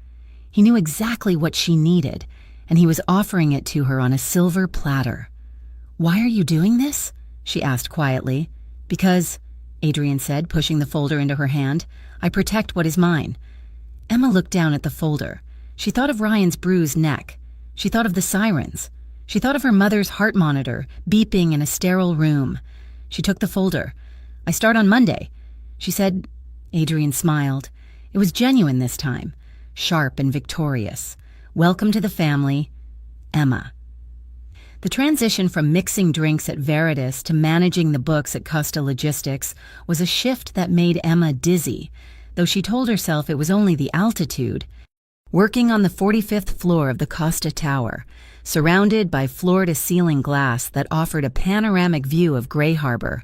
He knew exactly what she needed, and he was offering it to her on a silver platter. "Why are you doing this?" she asked quietly. "Because," Adrian said, pushing the folder into her hand, "I protect what is mine." Emma looked down at the folder. She thought of Ryan's bruised neck. She thought of the sirens. She thought of her mother's heart monitor beeping in a sterile room. She took the folder. "I start on Monday," she said. Adrian smiled. It was genuine this time, sharp and victorious. "Welcome to the family, Emma." The transition from mixing drinks at Veritas to managing the books at Costa Logistics was a shift that made Emma dizzy, though she told herself it was only the altitude. Working on the 45th floor of the Costa Tower, surrounded by floor-to-ceiling glass that offered a panoramic view of Gray Harbor,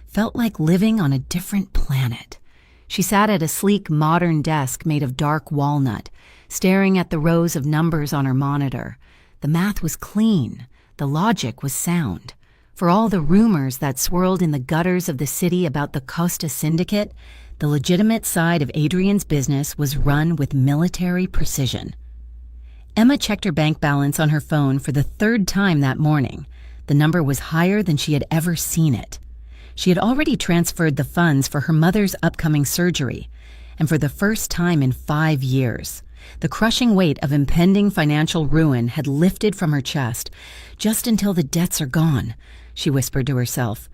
felt like living on a different planet. She sat at a sleek, modern desk made of dark walnut, staring at the rows of numbers on her monitor. The math was clean. The logic was sound. For all the rumors that swirled in the gutters of the city about the Costa Syndicate, the legitimate side of Adrian's business was run with military precision. Emma checked her bank balance on her phone for the third time that morning. The number was higher than she had ever seen it. She had already transferred the funds for her mother's upcoming surgery, and for the first time in 5 years, the crushing weight of impending financial ruin had lifted from her chest. "Just until the debts are gone," she whispered to herself,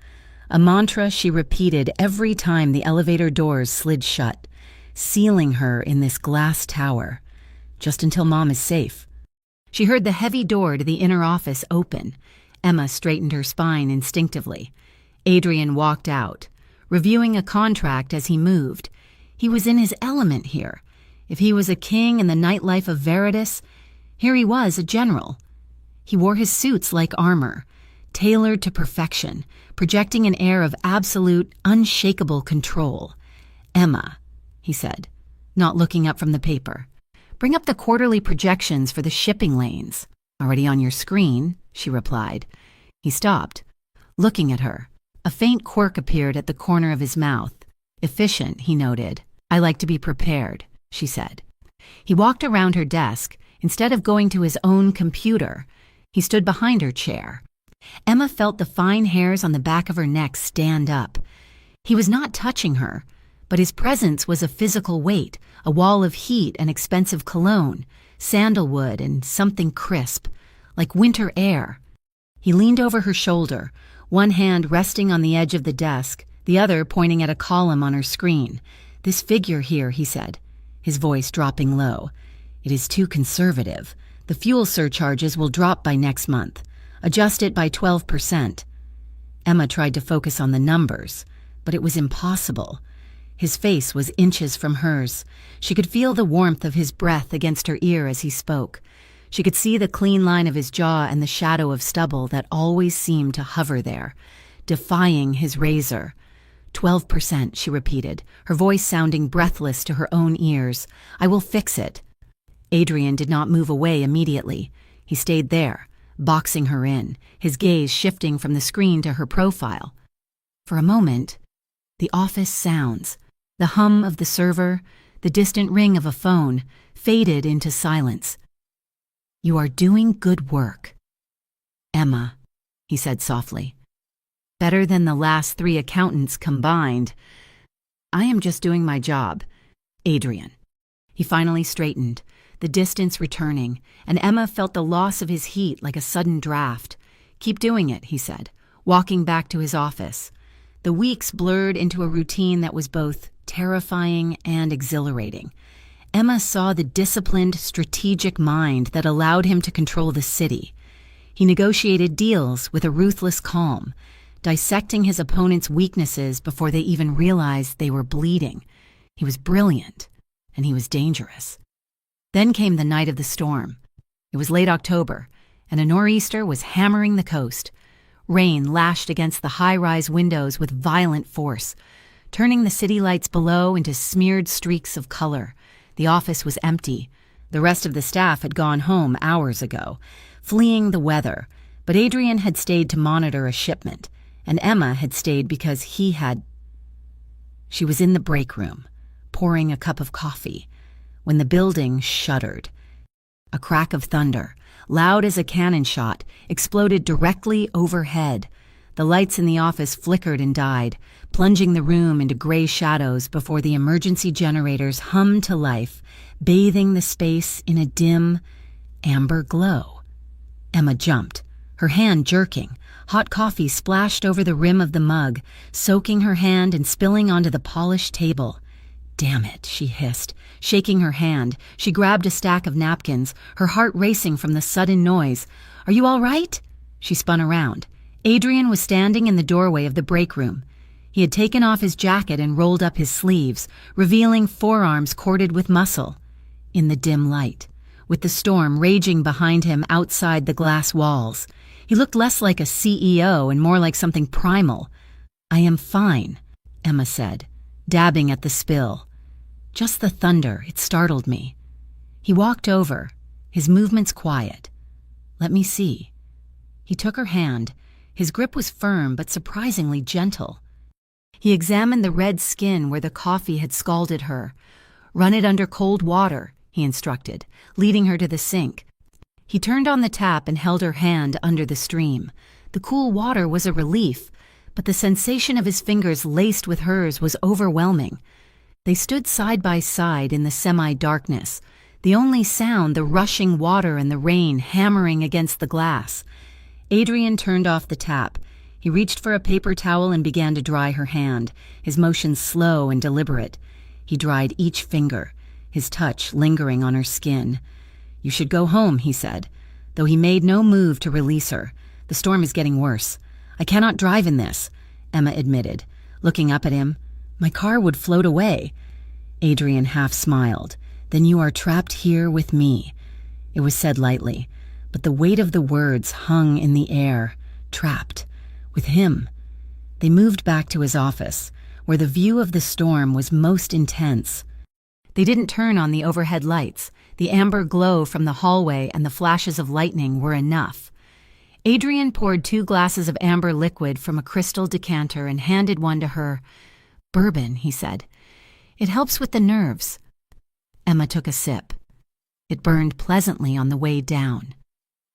a mantra she repeated every time the elevator doors slid shut, sealing her in this glass tower. Just until Mom is safe. She heard the heavy door to the inner office open. Emma straightened her spine instinctively. Adrian walked out, reviewing a contract as he moved. He was in his element here. If he was a king in the nightlife of Veritas, here he was a general. He wore his suits like armor, tailored to perfection, projecting an air of absolute, unshakable control. "Emma," he said, not looking up from the paper, "bring up the quarterly projections for the shipping lanes." "Already on your screen," she replied. He stopped, looking at her. A faint quirk appeared at the corner of his mouth. "Efficient," he noted. "I like to be prepared," she said. He walked around her desk. Instead of going to his own computer, he stood behind her chair. Emma felt the fine hairs on the back of her neck stand up. He was not touching her, but his presence was a physical weight, a wall of heat and expensive cologne, sandalwood and something crisp, like winter air. He leaned over her shoulder, one hand resting on the edge of the desk, the other pointing at a column on her screen. "This figure here," he said, his voice dropping low. "It is too conservative. The fuel surcharges will drop by next month. Adjust it by 12%. Emma tried to focus on the numbers, but it was impossible. His face was inches from hers. She could feel the warmth of his breath against her ear as he spoke. She could see the clean line of his jaw and the shadow of stubble that always seemed to hover there, defying his razor. 12%, she repeated, her voice sounding breathless to her own ears. "I will fix it." Adrian did not move away immediately. He stayed there, boxing her in, his gaze shifting from the screen to her profile. For a moment, the office sounds, the hum of the server, the distant ring of a phone, faded into silence. "You are doing good work, Emma," he said softly. "Better than the last 3 accountants combined. I am just doing my job, Adrian." He finally straightened, the distance returning, and Emma felt the loss of his heat like a sudden draft. "Keep doing it," he said, walking back to his office. The weeks blurred into a routine that was both terrifying and exhilarating. Emma saw the disciplined, strategic mind that allowed him to control the city. He negotiated deals with a ruthless calm, dissecting his opponent's weaknesses before they even realized they were bleeding. He was brilliant, and he was dangerous. Then came the night of the storm. It was late October, and a nor'easter was hammering the coast. Rain lashed against the high-rise windows with violent force, turning the city lights below into smeared streaks of color. The office was empty. The rest of the staff had gone home hours ago, fleeing the weather, but Adrian had stayed to monitor a shipment, and Emma had stayed because he had... She was in the break room, pouring a cup of coffee, when the building shuddered. A crack of thunder, loud as a cannon shot, exploded directly overhead. The lights in the office flickered and died, plunging the room into gray shadows before the emergency generators hummed to life, bathing the space in a dim, amber glow. Emma jumped, her hand jerking. Hot coffee splashed over the rim of the mug, soaking her hand and spilling onto the polished table. "Damn it," she hissed, shaking her hand. She grabbed a stack of napkins, her heart racing from the sudden noise. "Are you all right?" She spun around. Adrian was standing in the doorway of the break room. He had taken off his jacket and rolled up his sleeves, revealing forearms corded with muscle. In the dim light, with the storm raging behind him outside the glass walls, he looked less like a CEO and more like something primal. "I am fine," Emma said, dabbing at the spill. "Just the thunder, it startled me." He walked over, his movements quiet. "Let me see." He took her hand. His grip was firm but surprisingly gentle. He examined the red skin where the coffee had scalded her. "Run it under cold water," he instructed, leading her to the sink. He turned on the tap and held her hand under the stream. The cool water was a relief, but the sensation of his fingers laced with hers was overwhelming. They stood side by side in the semi-darkness, the only sound the rushing water and the rain hammering against the glass. Adrian turned off the tap. He reached for a paper towel and began to dry her hand, his motions slow and deliberate. He dried each finger, his touch lingering on her skin. "You should go home," he said, though he made no move to release her. "The storm is getting worse." "I cannot drive in this," Emma admitted, looking up at him. "My car would float away." Adrian half smiled. "Then you are trapped here with me." It was said lightly, but the weight of the words hung in the air. Trapped. With him. They moved back to his office, where the view of the storm was most intense. They didn't turn on the overhead lights. The amber glow from the hallway and the flashes of lightning were enough. Adrian poured 2 glasses of amber liquid from a crystal decanter and handed one to her. "Bourbon," he said. "It helps with the nerves." Emma took a sip. It burned pleasantly on the way down.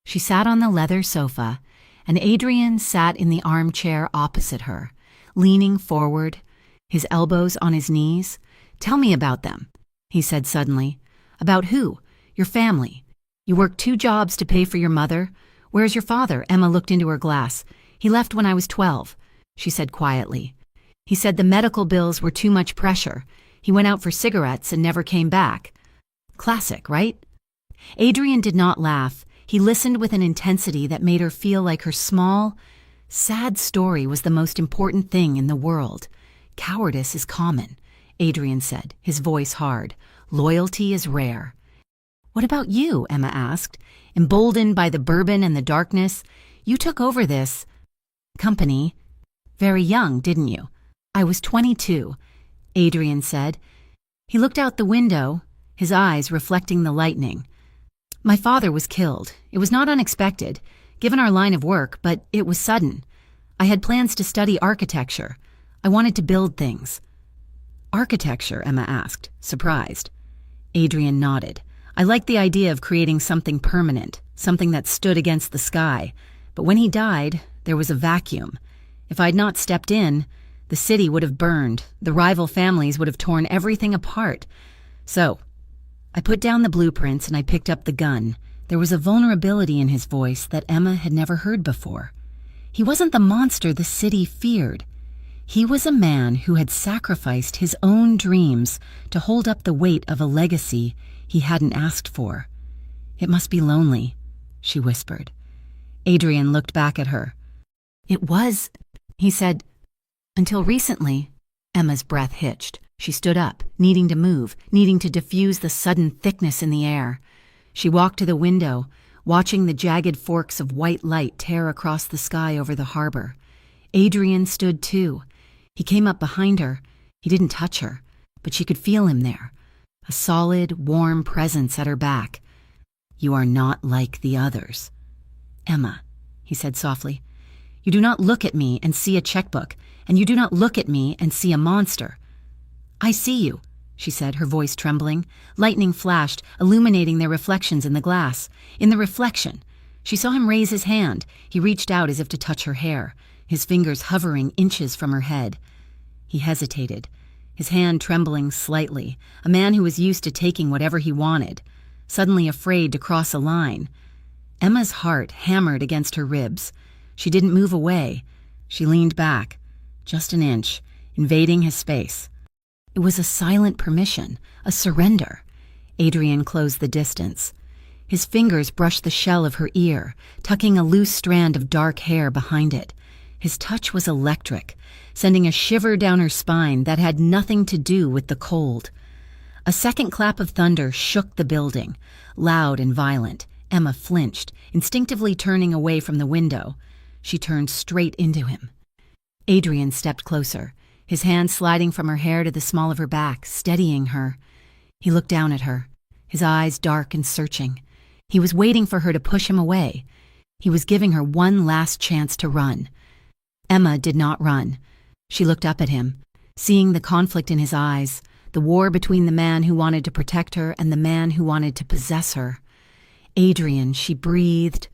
She sat on the leather sofa, and Adrian sat in the armchair opposite her, leaning forward, his elbows on his knees. "Tell me about them," he said suddenly. "About who? Your family. You worked 2 jobs to pay for your mother. Where's your father?" Emma looked into her glass. "He left when I was 12, she said quietly. "He said the medical bills were too much pressure. He went out for cigarettes and never came back." Classic, right? Adrian did not laugh. He listened with an intensity that made her feel like her small, sad story was the most important thing in the world. "Cowardice is common," Adrian said, his voice hard. "Loyalty is rare." "What about you?" Emma asked. "Emboldened by the bourbon and the darkness, you took over this company very young, didn't you?" "I was 22, Adrian said. He looked out the window, his eyes reflecting the lightning. "My father was killed. It was not unexpected, given our line of work, but it was sudden. I had plans to study architecture. I wanted to build things." "Architecture?" Emma asked, surprised. Adrian nodded. "I liked the idea of creating something permanent, something that stood against the sky. But when he died, there was a vacuum. If I'd not stepped in, the city would have burned. The rival families would have torn everything apart. So I put down the blueprints and I picked up the gun." There was a vulnerability in his voice that Emma had never heard before. He wasn't the monster the city feared. He was a man who had sacrificed his own dreams to hold up the weight of a legacy he hadn't asked for. "It must be lonely," she whispered. Adrian looked back at her. "It was," he said, "until recently." Emma's breath hitched. She stood up, needing to move, needing to diffuse the sudden thickness in the air. She walked to the window, watching the jagged forks of white light tear across the sky over the harbor. Adrian stood too. He came up behind her. He didn't touch her, but she could feel him there. a solid, warm presence at her back. "You are not like the others." "Emma," he said softly, "you do not look at me and see a checkbook, and you do not look at me and see a monster." "I see you," she said, her voice trembling. Lightning flashed, illuminating their reflections in the glass. In the reflection, she saw him raise his hand. He reached out as if to touch her hair, his fingers hovering inches from her head. He hesitated, his hand trembling slightly, a man who was used to taking whatever he wanted, suddenly afraid to cross a line. Emma's heart hammered against her ribs. She didn't move away. She leaned back, just an inch, invading his space. It was a silent permission, a surrender. Adrian closed the distance. His fingers brushed the shell of her ear, tucking a loose strand of dark hair behind it. His touch was electric, sending a shiver down her spine that had nothing to do with the cold. A second clap of thunder shook the building, loud and violent. Emma flinched, instinctively turning away from the window. She turned straight into him. Adrian stepped closer, his hand sliding from her hair to the small of her back, steadying her. He looked down at her, his eyes dark and searching. He was waiting for her to push him away. He was giving her one last chance to run. Emma did not run. She looked up at him, seeing the conflict in his eyes, the war between the man who wanted to protect her and the man who wanted to possess her. "Adrian," she breathed.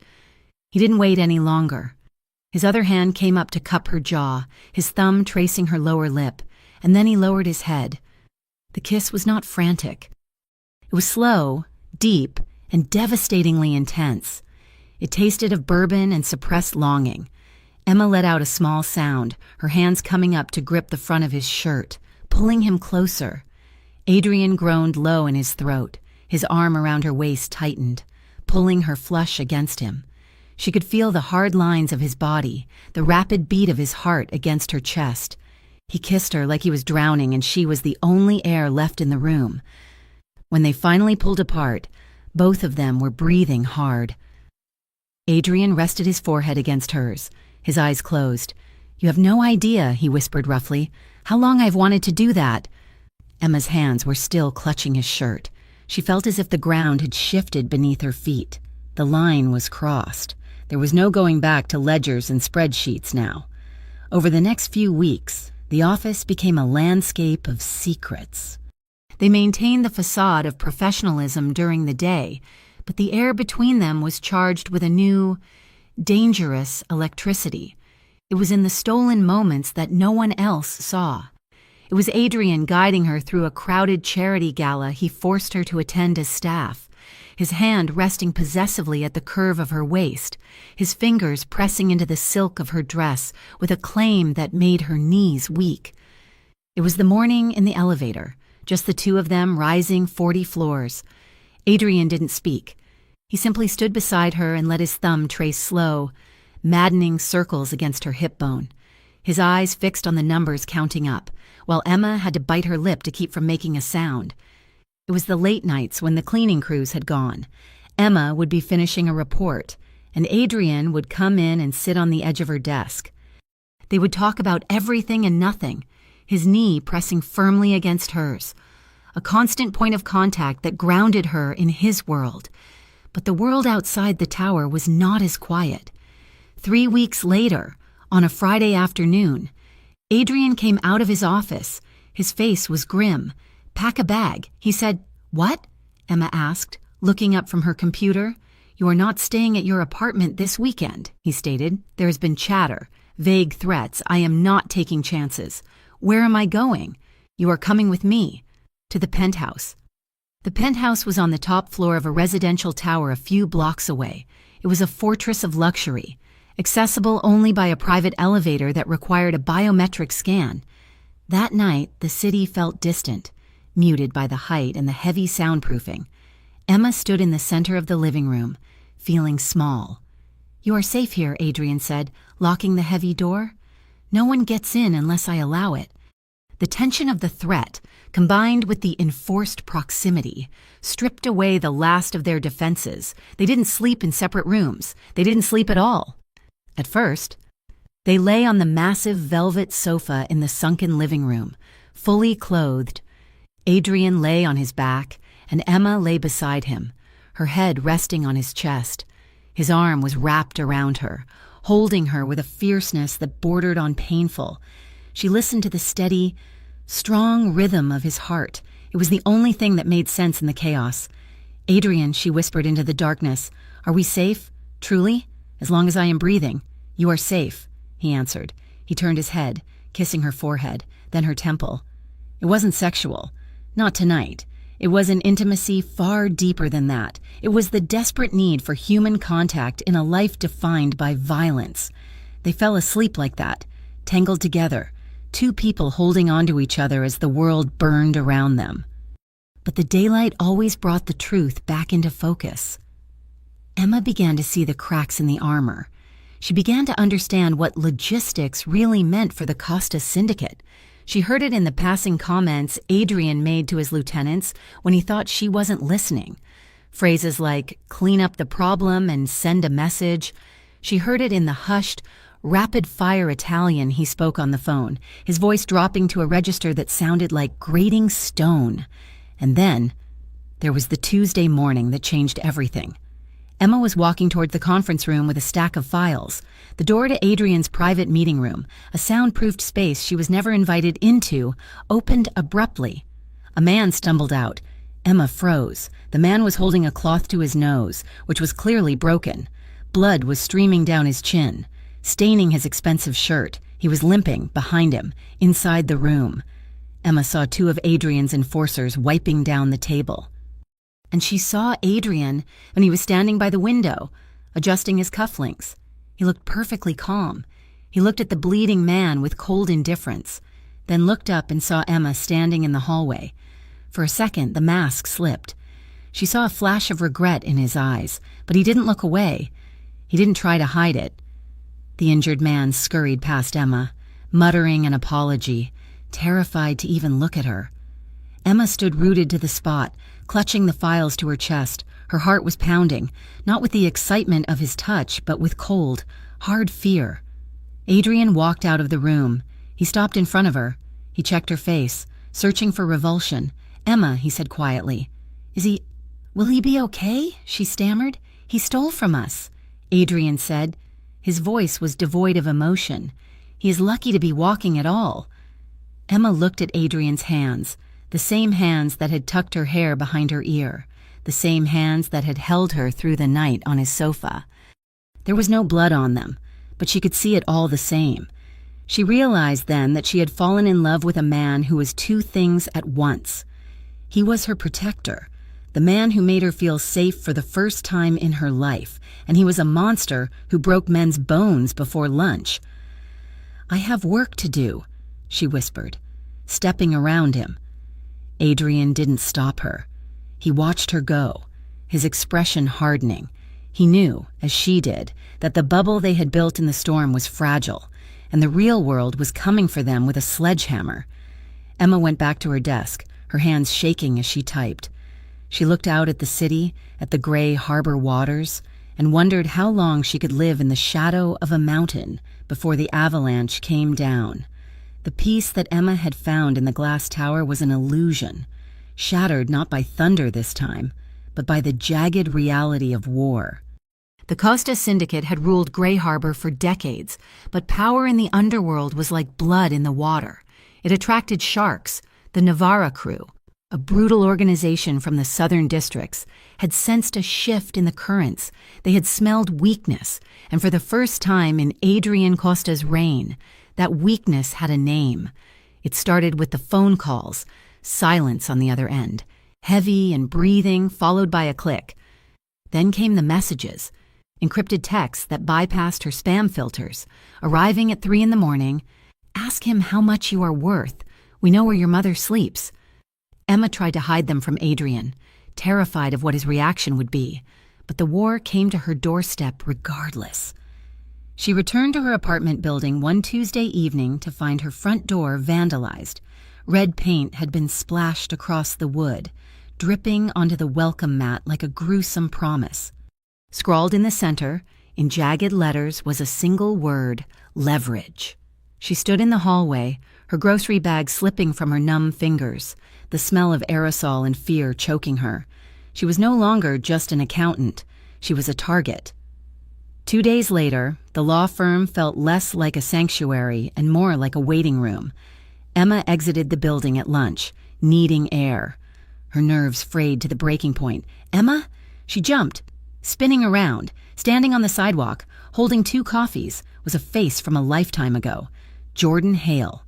He didn't wait any longer. His other hand came up to cup her jaw, his thumb tracing her lower lip, and then he lowered his head. The kiss was not frantic. It was slow, deep, and devastatingly intense. It tasted of bourbon and suppressed longing. Emma let out a small sound, her hands coming up to grip the front of his shirt, pulling him closer. Adrian groaned low in his throat. His arm around her waist tightened, pulling her flush against him. She could feel the hard lines of his body, the rapid beat of his heart against her chest. He kissed her like he was drowning and she was the only air left in the room. When they finally pulled apart, both of them were breathing hard. Adrian rested his forehead against hers, his eyes closed. "You have no idea," he whispered roughly, "how long I've wanted to do that." Emma's hands were still clutching his shirt. She felt as if the ground had shifted beneath her feet. The line was crossed. There was no going back to ledgers and spreadsheets now. Over the next few weeks, the office became a landscape of secrets. They maintained the facade of professionalism during the day, but the air between them was charged with a new, dangerous electricity. It was in the stolen moments that no one else saw. It was Adrian guiding her through a crowded charity gala he forced her to attend as staff, his hand resting possessively at the curve of her waist, his fingers pressing into the silk of her dress with a claim that made her knees weak. It was the morning in the elevator, just the two of them rising 40 floors. Adrian didn't speak. He simply stood beside her and let his thumb trace slow, maddening circles against her hip bone, his eyes fixed on the numbers counting up, while Emma had to bite her lip to keep from making a sound. It was the late nights when the cleaning crews had gone. Emma would be finishing a report, and Adrian would come in and sit on the edge of her desk. They would talk about everything and nothing, his knee pressing firmly against hers, a constant point of contact that grounded her in his world. But the world outside the tower was not as quiet. 3 weeks later, on a Friday afternoon, Adrian came out of his office. His face was grim. "Pack a bag," he said. "What?" Emma asked, looking up from her computer. "You are not staying at your apartment this weekend," he stated. "There has been chatter, vague threats. I am not taking chances. Where am I going?" "You are coming with me." "To the penthouse." The penthouse was on the top floor of a residential tower a few blocks away. It was a fortress of luxury, accessible only by a private elevator that required a biometric scan. That night, the city felt distant, muted by the height and the heavy soundproofing. Emma stood in the center of the living room, feeling small. "You are safe here," Adrian said, locking the heavy door. "No one gets in unless I allow it." The tension of the threat, combined with the enforced proximity, stripped away the last of their defenses. They didn't sleep in separate rooms. They didn't sleep at all. At first, they lay on the massive velvet sofa in the sunken living room, fully clothed. Adrian lay on his back, and Emma lay beside him, her head resting on his chest. His arm was wrapped around her, holding her with a fierceness that bordered on painful. She listened to the steady, strong rhythm of his heart. It was the only thing that made sense in the chaos. "Adrian," she whispered into the darkness, "are we safe? Truly? As long as I am breathing. You are safe," he answered. He turned his head, kissing her forehead, then her temple. It wasn't sexual. Not tonight. It was an intimacy far deeper than that. It was the desperate need for human contact in a life defined by violence. They fell asleep like that, tangled together, two people holding on to each other as the world burned around them. But the daylight always brought the truth back into focus. Emma began to see the cracks in the armor. She began to understand what logistics really meant for the Costa syndicate. She heard it in the passing comments Adrian made to his lieutenants when he thought she wasn't listening. Phrases like, "clean up the problem and send a message." She heard it in the hushed, rapid-fire Italian he spoke on the phone, his voice dropping to a register that sounded like grating stone. And then, there was the Tuesday morning that changed everything. Emma was walking toward the conference room with a stack of files. The door to Adrian's private meeting room, a soundproofed space she was never invited into, opened abruptly. A man stumbled out. Emma froze. The man was holding a cloth to his nose, which was clearly broken. Blood was streaming down his chin, staining his expensive shirt. He was limping behind him, inside the room. Emma saw two of Adrian's enforcers wiping down the table. And she saw Adrian when he was standing by the window, adjusting his cufflinks. He looked perfectly calm. He looked at the bleeding man with cold indifference, then looked up and saw Emma standing in the hallway. For a second, the mask slipped. She saw a flash of regret in his eyes, but he didn't look away. He didn't try to hide it. The injured man scurried past Emma, muttering an apology, terrified to even look at her. Emma stood rooted to the spot, clutching the files to her chest. Her heart was pounding, not with the excitement of his touch, but with cold, hard fear. Adrian walked out of the room. He stopped in front of her. He checked her face, searching for revulsion. "Emma," he said quietly. Will he be okay?" she stammered. "He stole from us," Adrian said. His voice was devoid of emotion. "He is lucky to be walking at all." Emma looked at Adrian's hands, the same hands that had tucked her hair behind her ear, the same hands that had held her through the night on his sofa. There was no blood on them, but she could see it all the same. She realized then that she had fallen in love with a man who was two things at once. He was her protector, the man who made her feel safe for the first time in her life, and he was a monster who broke men's bones before lunch. "I have work to do," she whispered, stepping around him. Adrian didn't stop her. He watched her go, his expression hardening. He knew, as she did, that the bubble they had built in the storm was fragile, and the real world was coming for them with a sledgehammer. Emma went back to her desk, her hands shaking as she typed. She looked out at the city, at the gray harbor waters, and wondered how long she could live in the shadow of a mountain before the avalanche came down. The peace that Emma had found in the glass tower was an illusion, shattered not by thunder this time, but by the jagged reality of war. The Costa Syndicate had ruled Gray Harbor for decades, but power in the underworld was like blood in the water. It attracted sharks. The Navarra crew, a brutal organization from the southern districts, had sensed a shift in the currents. They had smelled weakness, and for the first time in Adrian Costa's reign, that weakness had a name. It started with the phone calls, silence on the other end, heavy and breathing, followed by a click. Then came the messages, encrypted texts that bypassed her spam filters, arriving at 3 a.m. "Ask him how much you are worth. We know where your mother sleeps." Emma tried to hide them from Adrian, terrified of what his reaction would be, but the war came to her doorstep regardless. She returned to her apartment building one Tuesday evening to find her front door vandalized. Red paint had been splashed across the wood, dripping onto the welcome mat like a gruesome promise. Scrawled in the center, in jagged letters, was a single word: leverage. She stood in the hallway, her grocery bag slipping from her numb fingers. the smell of aerosol and fear choking her. She was no longer just an accountant. She was a target. 2 days later, the law firm felt less like a sanctuary and more like a waiting room. Emma exited the building at lunch, needing air. Her nerves frayed to the breaking point. "Emma?" She jumped. Spinning around, standing on the sidewalk, holding 2 coffees, was a face from a lifetime ago. Jordan Hale.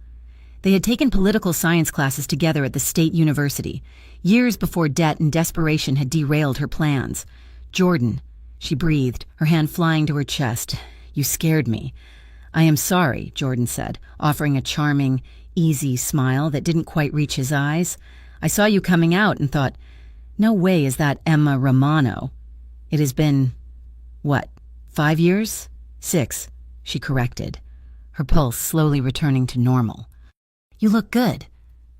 They had taken political science classes together at the state university, years before debt and desperation had derailed her plans. "Jordan," she breathed, her hand flying to her chest. "You scared me." "I am sorry," Jordan said, offering a charming, easy smile that didn't quite reach his eyes. "I saw you coming out and thought, no way is that Emma Romano." "It has been, 5 years? 6, she corrected, her pulse slowly returning to normal. "You look good."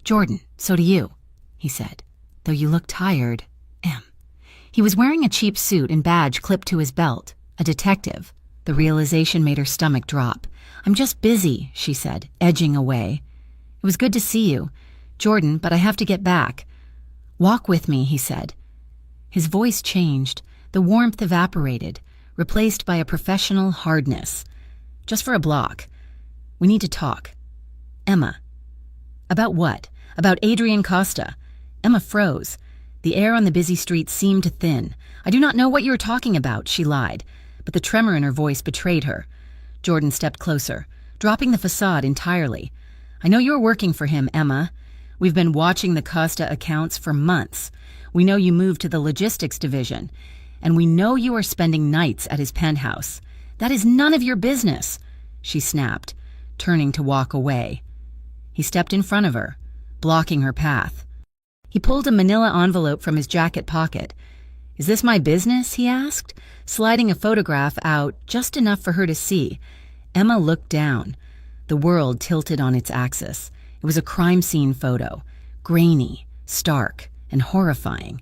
"Jordan, so do you," he said, "though you look tired, Em." He was wearing a cheap suit and badge clipped to his belt, a detective. The realization made her stomach drop. "I'm just busy," she said, edging away. "It was good to see you, Jordan, but I have to get back." "Walk with me," he said. His voice changed. The warmth evaporated, replaced by a professional hardness. "Just for a block. We need to talk." "Emma." "About what?" "About Adrian Costa." Emma froze. The air on the busy street seemed to thin. "I do not know what you are talking about," she lied, but the tremor in her voice betrayed her. Jordan stepped closer, dropping the facade entirely. "I know you are working for him, Emma. We've been watching the Costa accounts for months. We know you moved to the logistics division, and we know you are spending nights at his penthouse. That is none of your business," she snapped, turning to walk away. He stepped in front of her, blocking her path. He pulled a manila envelope from his jacket pocket. "Is this my business?" he asked, sliding a photograph out just enough for her to see. Emma looked down. The world tilted on its axis. It was a crime scene photo, grainy, stark, and horrifying.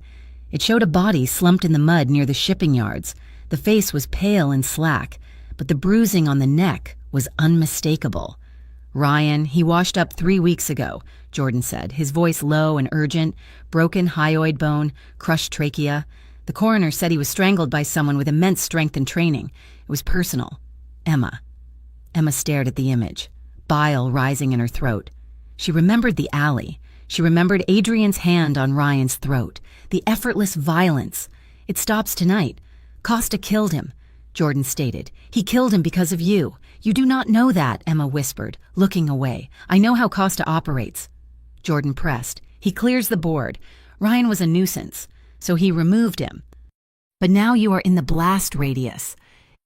It showed a body slumped in the mud near the shipping yards. The face was pale and slack, but the bruising on the neck was unmistakable. "Ryan, he washed up 3 weeks ago," Jordan said, his voice low and urgent, broken hyoid bone, crushed trachea. "The coroner said he was strangled by someone with immense strength and training. It was personal." "Emma." Emma stared at the image, bile rising in her throat. She remembered the alley. She remembered Adrian's hand on Ryan's throat, the effortless violence. "It stops tonight. Costa killed him," Jordan stated. "He killed him because of you." "You do not know that," Emma whispered, looking away. "I know how Costa operates." Jordan pressed. "He clears the board. Ryan was a nuisance, so he removed him. But now you are in the blast radius.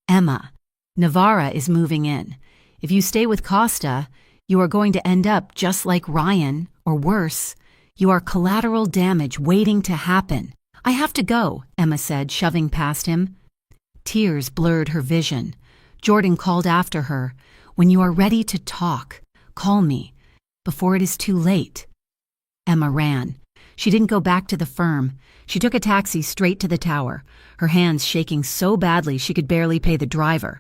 Emma, Navarra is moving in. If you stay with Costa, you are going to end up just like Ryan, or worse. You are collateral damage waiting to happen." "I have to go," Emma said, shoving past him. Tears blurred her vision. Jordan called after her, "When you are ready to talk, call me, before it is too late." Emma ran. She didn't go back to the firm. She took a taxi straight to the tower, her hands shaking so badly she could barely pay the driver.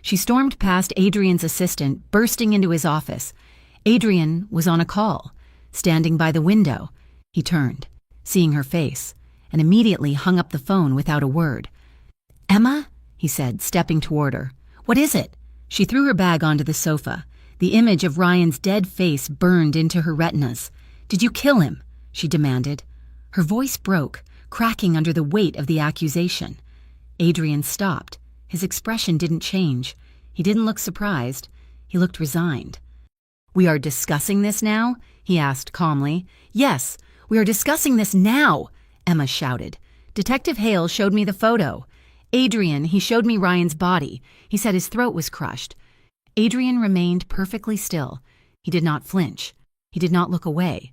She stormed past Adrian's assistant, bursting into his office. Adrian was on a call, standing by the window. He turned, seeing her face, and immediately hung up the phone without a word. "Emma?" he said, stepping toward her. "What is it?" She threw her bag onto the sofa. The image of Ryan's dead face burned into her retinas. "Did you kill him?" she demanded. Her voice broke, cracking under the weight of the accusation. Adrian stopped. His expression didn't change. He didn't look surprised. He looked resigned. "We are discussing this now?" he asked calmly. "Yes, we are discussing this now," Emma shouted. "Detective Hale showed me the photo. Adrian, he showed me Ryan's body. He said his throat was crushed." Adrian remained perfectly still. He did not flinch. He did not look away.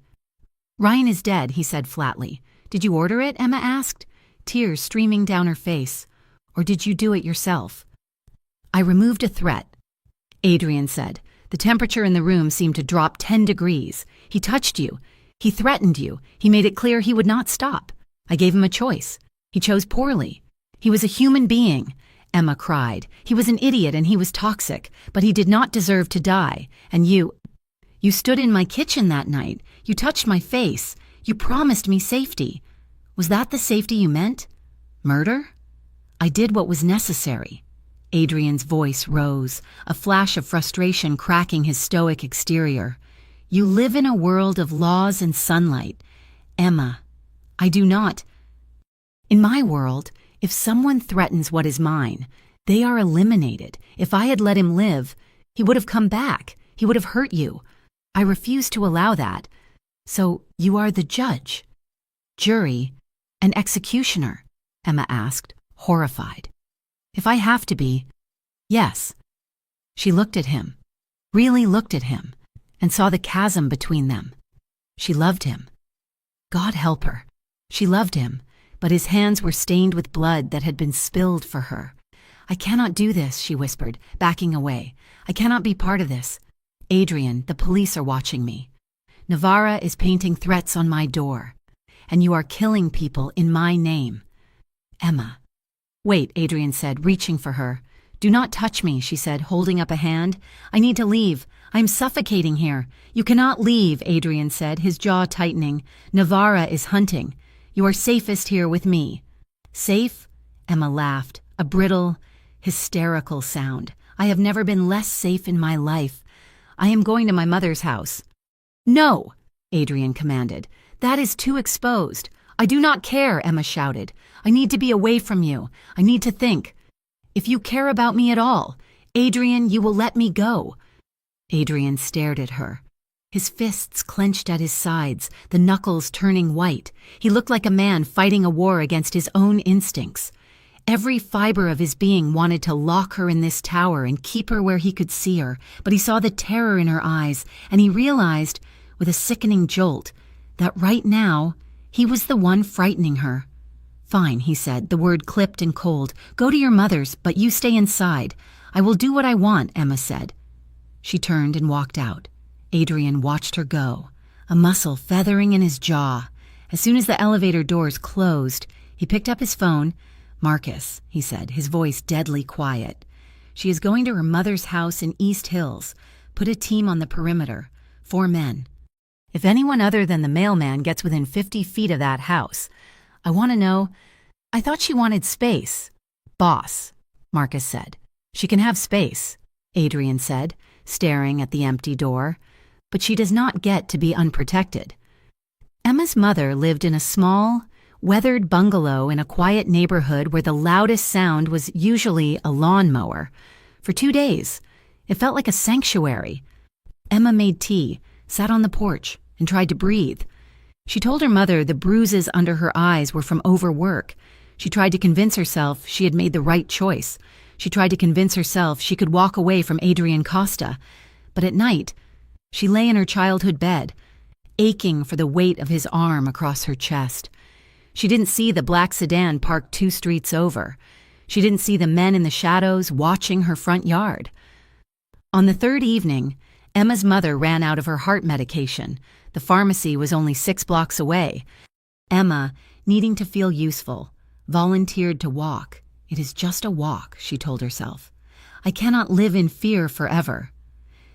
"Ryan is dead," he said flatly. "Did you order it?" Emma asked, tears streaming down her face. "Or did you do it yourself?" "I removed a threat," Adrian said. "The temperature in the room seemed to drop 10 degrees. He touched you. He threatened you. He made it clear he would not stop. I gave him a choice. He chose poorly. He was a human being," Emma cried. "He was an idiot and he was toxic, but he did not deserve to die. And you stood in my kitchen that night. You touched my face. You promised me safety. Was that the safety you meant? Murder? I did what was necessary. Adrian's voice rose, a flash of frustration cracking his stoic exterior. You live in a world of laws and sunlight. Emma, I do not. In my world, if someone threatens what is mine, they are eliminated. If I had let him live, he would have come back. He would have hurt you. I refuse to allow that. So you are the judge, jury, and executioner? Emma asked, horrified. If I have to be, yes. She looked at him, really looked at him, and saw the chasm between them. She loved him. God help her. She loved him, but his hands were stained with blood that had been spilled for her. I cannot do this, she whispered, backing away. I cannot be part of this. Adrian, the police are watching me. Navarra is painting threats on my door, and you are killing people in my name. Emma. Wait, Adrian said, reaching for her. Do not touch me, she said, holding up a hand. I need to leave. I am suffocating here. You cannot leave, Adrian said, his jaw tightening. Navarra is hunting. You are safest here with me. Safe? Emma laughed, a brittle, hysterical sound. I have never been less safe in my life. I am going to my mother's house. No, Adrian commanded. That is too exposed. I do not care, Emma shouted. I need to be away from you. I need to think. If you care about me at all, Adrian, you will let me go. Adrian stared at her. His fists clenched at his sides, the knuckles turning white. He looked like a man fighting a war against his own instincts. Every fiber of his being wanted to lock her in this tower and keep her where he could see her, but he saw the terror in her eyes, and he realized, with a sickening jolt, that right now, he was the one frightening her. Fine, he said, the word clipped and cold. Go to your mother's, but you stay inside. I will do what I want, Emma said. She turned and walked out. Adrian watched her go, a muscle feathering in his jaw. As soon as the elevator doors closed, he picked up his phone. Marcus, he said, his voice deadly quiet. She is going to her mother's house in East Hills. Put a team on the perimeter. 4 men. If anyone other than the mailman gets within 50 feet of that house, I want to know. I thought she wanted space. Boss, Marcus said. She can have space, Adrian said, staring at the empty door. But she does not get to be unprotected. Emma's mother lived in a small, weathered bungalow in a quiet neighborhood where the loudest sound was usually a lawnmower. For 2 days, it felt like a sanctuary. Emma made tea, sat on the porch, and tried to breathe. She told her mother the bruises under her eyes were from overwork. She tried to convince herself she had made the right choice. She tried to convince herself she could walk away from Adrian Costa. But at night, she lay in her childhood bed, aching for the weight of his arm across her chest. She didn't see the black sedan parked 2 streets over. She didn't see the men in the shadows watching her front yard. On the 3rd evening, Emma's mother ran out of her heart medication. The pharmacy was only 6 blocks away. Emma, needing to feel useful, volunteered to walk. It is just a walk, she told herself. I cannot live in fear forever.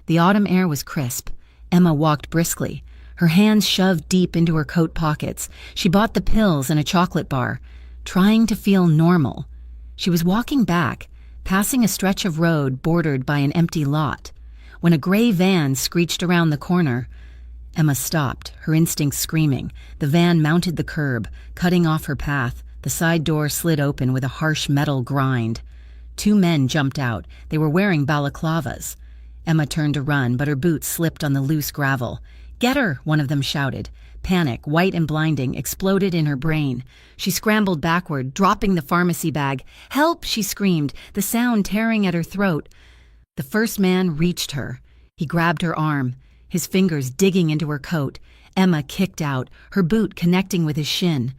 The autumn air was crisp. Emma walked briskly, her hands shoved deep into her coat pockets. She bought the pills and a chocolate bar, trying to feel normal. She was walking back, passing a stretch of road bordered by an empty lot, when a gray van screeched around the corner. Emma stopped, her instincts screaming. The van mounted the curb, cutting off her path. The side door slid open with a harsh metal grind. 2 men jumped out. They were wearing balaclavas. Emma turned to run, but her boots slipped on the loose gravel. Get her, one of them shouted. Panic, white and blinding, exploded in her brain. She scrambled backward, dropping the pharmacy bag. Help, she screamed, the sound tearing at her throat. The first man reached her. He grabbed her arm, his fingers digging into her coat. Emma kicked out, her boot connecting with his shin.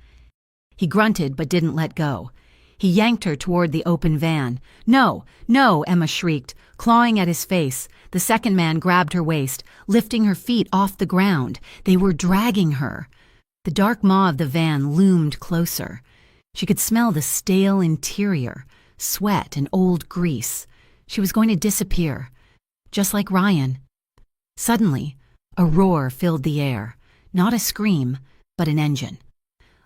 He grunted but didn't let go. He yanked her toward the open van. No, no, Emma shrieked, clawing at his face. The second man grabbed her waist, lifting her feet off the ground. They were dragging her. The dark maw of the van loomed closer. She could smell the stale interior, sweat and old grease. She was going to disappear, just like Ryan. Suddenly, a roar filled the air. Not a scream, but an engine.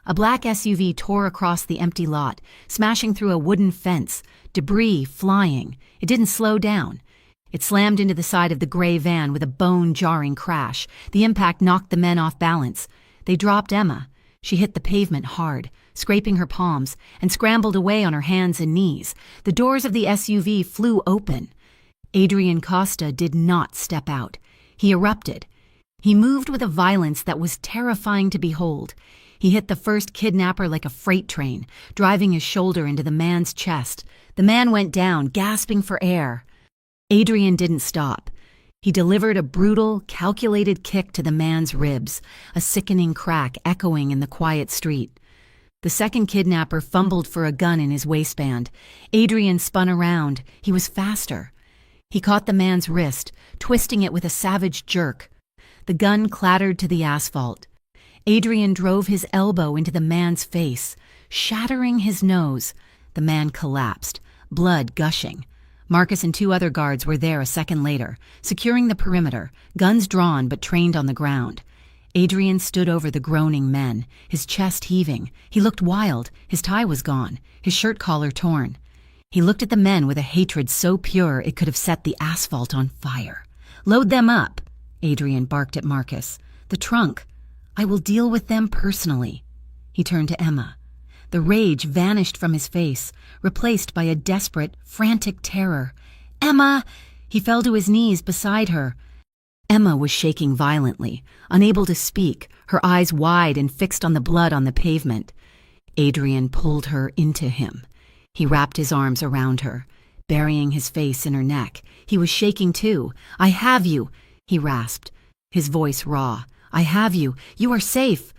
A black SUV tore across the empty lot, smashing through a wooden fence, debris flying. It didn't slow down. It slammed into the side of the gray van with a bone-jarring crash. The impact knocked the men off balance. They dropped Emma. She hit the pavement hard, scraping her palms, and scrambled away on her hands and knees. The doors of the SUV flew open. Adrian Costa did not step out. He erupted. He moved with a violence that was terrifying to behold. He hit the first kidnapper like a freight train, driving his shoulder into the man's chest. The man went down, gasping for air. Adrian didn't stop. He delivered a brutal, calculated kick to the man's ribs, a sickening crack echoing in the quiet street. The second kidnapper fumbled for a gun in his waistband. Adrian spun around. He was faster. He caught the man's wrist, twisting it with a savage jerk. The gun clattered to the asphalt. Adrian drove his elbow into the man's face, shattering his nose. The man collapsed, blood gushing. Marcus and two other guards were there a second later, securing the perimeter, guns drawn but trained on the ground. Adrian stood over the groaning men, his chest heaving. He looked wild. His tie was gone, his shirt collar torn. He looked at the men with a hatred so pure it could have set the asphalt on fire. "Load them up," Adrian barked at Marcus. "The trunk. I will deal with them personally." He turned to Emma. The rage vanished from his face, replaced by a desperate, frantic terror. "Emma!" He fell to his knees beside her. Emma was shaking violently, unable to speak, her eyes wide and fixed on the blood on the pavement. Adrian pulled her into him. He wrapped his arms around her, burying his face in her neck. He was shaking too. "I have you," he rasped, his voice raw. "I have you. You are safe."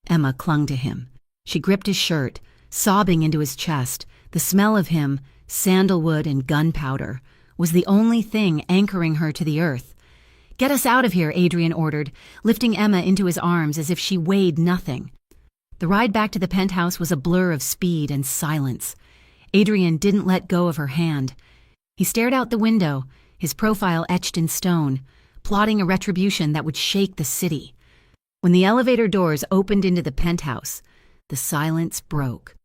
Emma clung to him. She gripped his shirt, sobbing into his chest. The smell of him, sandalwood and gunpowder, was the only thing anchoring her to the earth. "Get us out of here," Adrian ordered, lifting Emma into his arms as if she weighed nothing. The ride back to the penthouse was a blur of speed and silence. Adrian didn't let go of her hand. He stared out the window, his profile etched in stone, plotting a retribution that would shake the city. When the elevator doors opened into the penthouse, the silence broke.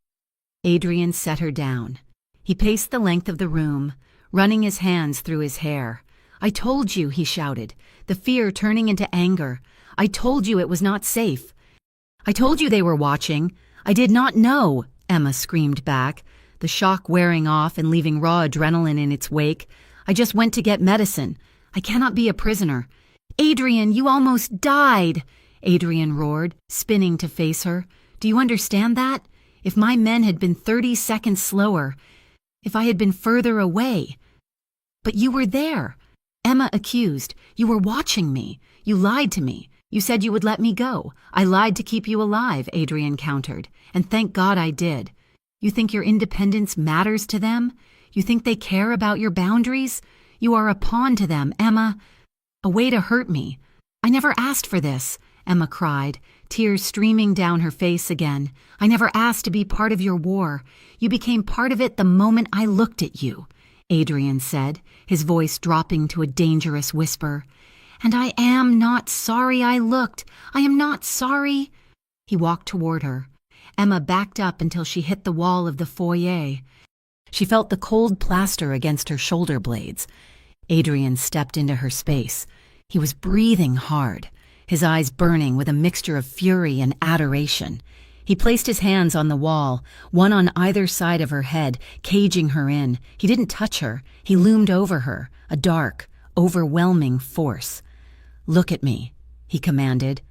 Adrian set her down. He paced the length of the room, running his hands through his hair. "I told you," he shouted, the fear turning into anger. "I told you it was not safe. I told you they were watching. I did not know," Emma screamed back, the shock wearing off and leaving raw adrenaline in its wake. "I just went to get medicine. I cannot be a prisoner." "Adrian, you almost died," Adrian roared, spinning to face her. "Do you understand that? If my men had been 30 seconds slower, if I had been further away." "But you were there," Emma accused. "You were watching me. You lied to me. You said you would let me go. I lied to keep you alive," Adrian countered. "And thank God I did. You think your independence matters to them? You think they care about your boundaries? You are a pawn to them, Emma. A way to hurt me. I never asked for this," Emma cried, tears streaming down her face again. "I never asked to be part of your war. You became part of it the moment I looked at you," Adrian said, his voice dropping to a dangerous whisper. "And I am not sorry I looked. I am not sorry." He walked toward her. Emma backed up until she hit the wall of the foyer. She felt the cold plaster against her shoulder blades. Adrian stepped into her space. He was breathing hard, his eyes burning with a mixture of fury and adoration. He placed his hands on the wall, one on either side of her head, caging her in. He didn't touch her. He loomed over her, a dark, overwhelming force. "Look at me," he commanded.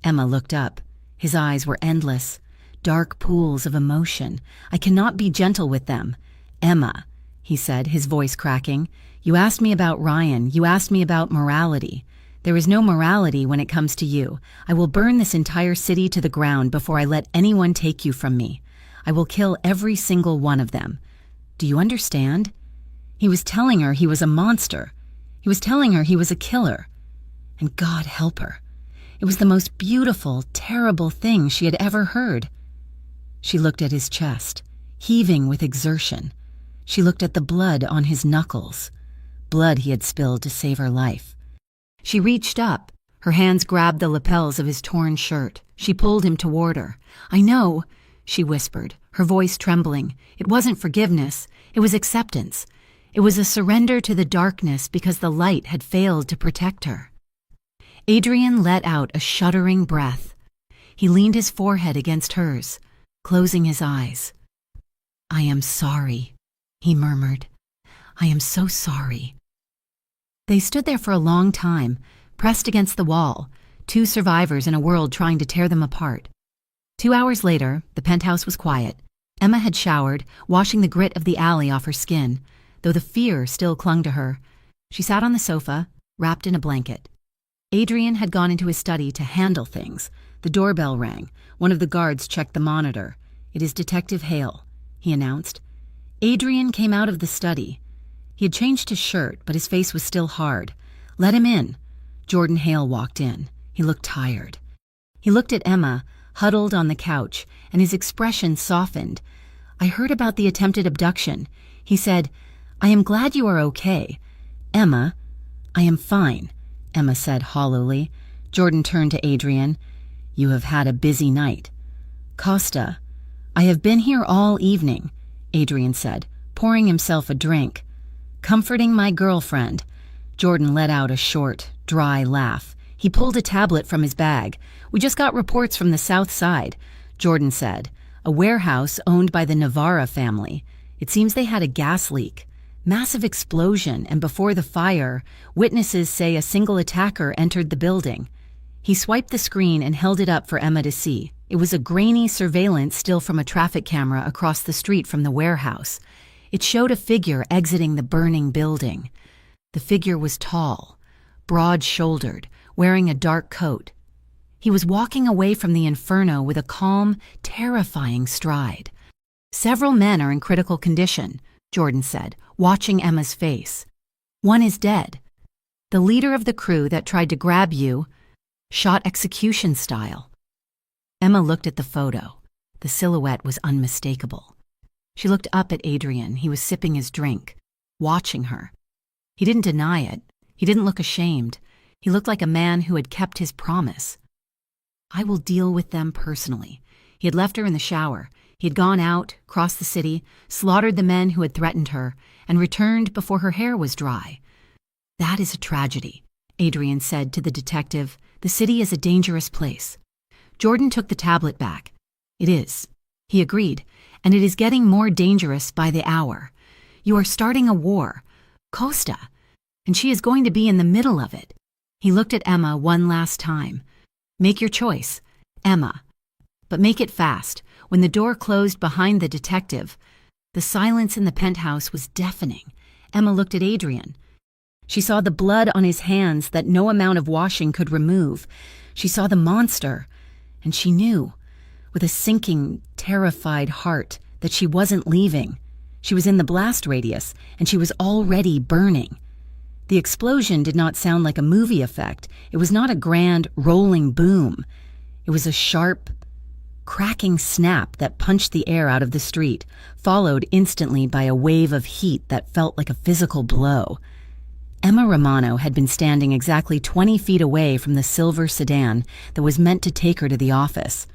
Emma looked up. His eyes were endless, dark pools of emotion. "I cannot be gentle with them." "Emma," he said, his voice cracking, "you asked me about Ryan. You asked me about morality. There is no morality when it comes to you. I will burn this entire city to the ground before I let anyone take you from me. I will kill every single one of them. Do you understand?" He was telling her he was a monster. He was telling her he was a killer. And God help her. It was the most beautiful, terrible thing she had ever heard. She looked at his chest, heaving with exertion. She looked at the blood on his knuckles, blood he had spilled to save her life. She reached up, Her hands grabbed the lapels of his torn shirt. She pulled him toward her. "I know," she whispered, her voice trembling. It wasn't forgiveness. It was acceptance. It was a surrender to the darkness because the light had failed to protect her. Adrian let out a shuddering breath. He leaned his forehead against hers, closing his eyes. "I am sorry," he murmured. "I am so sorry." They stood there for a long time, pressed against the wall, two survivors in a world trying to tear them apart. 2 hours later, the penthouse was quiet. Emma had showered, washing the grit of the alley off her skin, though the fear still clung to her. She sat on the sofa, wrapped in a blanket. Adrian had gone into his study to handle things. The doorbell rang. One of the guards checked the monitor. "It is Detective Hale," he announced. Adrian came out of the study. He had changed his shirt, but his face was still hard. "Let him in." Jordan Hale walked in. He looked tired. He looked at Emma, huddled on the couch, and his expression softened. "I heard about the attempted abduction," he said. "I am glad you are okay." "Emma." "I am fine," Emma said hollowly. Jordan turned to Adrian. "You have had a busy night." "Costa." "I have been here all evening," Adrian said, pouring himself a drink. "Comforting my girlfriend." Jordan let out a short, dry laugh. He pulled a tablet from his bag. "We just got reports from the south side," Jordan said. "A warehouse owned by the Navarra family. It seems they had a gas leak. Massive explosion, and before the fire, witnesses say a single attacker entered the building." He swiped the screen and held it up for Emma to see. It was a grainy surveillance still from a traffic camera across the street from the warehouse. It showed a figure exiting the burning building. The figure was tall, broad-shouldered, wearing a dark coat. He was walking away from the inferno with a calm, terrifying stride. "Several men are in critical condition," Jordan said, watching Emma's face. "One is dead. The leader of the crew that tried to grab you shot execution style." Emma looked at the photo. The silhouette was unmistakable. She looked up at Adrian. He was sipping his drink, watching her. He didn't deny it. He didn't look ashamed. He looked like a man who had kept his promise. "I will deal with them personally." He had left her in the shower. He had gone out, crossed the city, slaughtered the men who had threatened her, and returned before her hair was dry. "That is a tragedy," Adrian said to the detective. "The city is a dangerous place." Jordan took the tablet back. "It is," he agreed, "and it is getting more dangerous by the hour. You are starting a war. Costa, and she is going to be in the middle of it." He looked at Emma one last time. "Make your choice, Emma. But make it fast." When the door closed behind the detective, the silence in the penthouse was deafening. Emma looked at Adrian. She saw the blood on his hands that no amount of washing could remove. She saw the monster, and she knew, with a sinking, terrified heart, that she wasn't leaving. She was in the blast radius, and she was already burning. The explosion did not sound like a movie effect. It was not a grand, rolling boom. It was a sharp, cracking snap that punched the air out of the street, followed instantly by a wave of heat that felt like a physical blow. Emma Romano had been standing exactly 20 feet away from the silver sedan that was meant to take her to the office.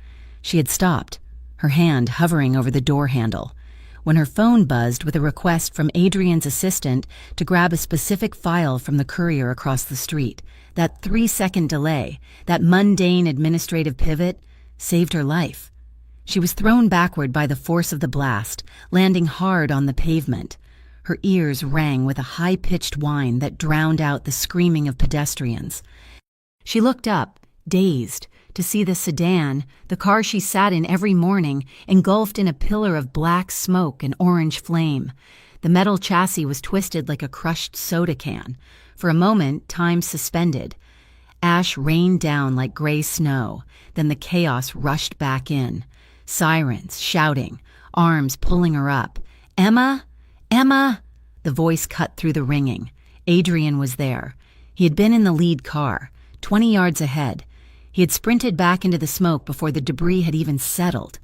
She had stopped, her hand hovering over the door handle, when her phone buzzed with a request from Adrian's assistant to grab a specific file from the courier across the street. That 3-second delay, that mundane administrative pivot, saved her life. She was thrown backward by the force of the blast, landing hard on the pavement. Her ears rang with a high-pitched whine that drowned out the screaming of pedestrians. She looked up, dazed, to see the sedan, the car she sat in every morning, engulfed in a pillar of black smoke and orange flame. The metal chassis was twisted like a crushed soda can. For a moment, time suspended. Ash rained down like gray snow. Then the chaos rushed back in. Sirens, shouting, arms pulling her up. "Emma? Emma!" The voice cut through the ringing. Adrian was there. He had been in the lead car, 20 yards ahead. He had sprinted back into the smoke before the debris had even settled.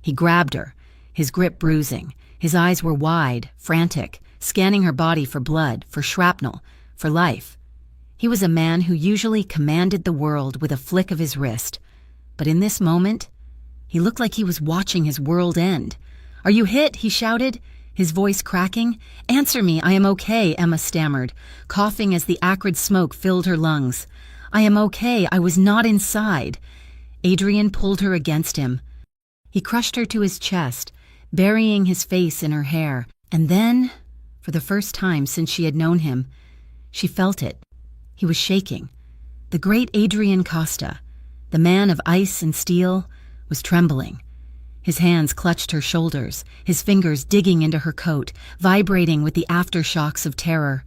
He grabbed her, his grip bruising. His eyes were wide, frantic, scanning her body for blood, for shrapnel, for life. He was a man who usually commanded the world with a flick of his wrist. But in this moment, he looked like he was watching his world end. "Are you hit?" he shouted, his voice cracking. "Answer me, I am okay," Emma stammered, coughing as the acrid smoke filled her lungs. "I am okay, I was not inside." Adrian pulled her against him. He crushed her to his chest, burying his face in her hair. And then, for the first time since she had known him, she felt it. He was shaking. The great Adrian Costa, the man of ice and steel, was trembling. His hands clutched her shoulders, his fingers digging into her coat, vibrating with the aftershocks of terror.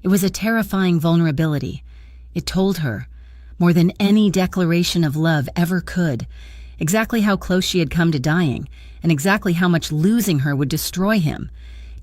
It was a terrifying vulnerability. It told her, more than any declaration of love ever could, exactly how close she had come to dying, and exactly how much losing her would destroy him.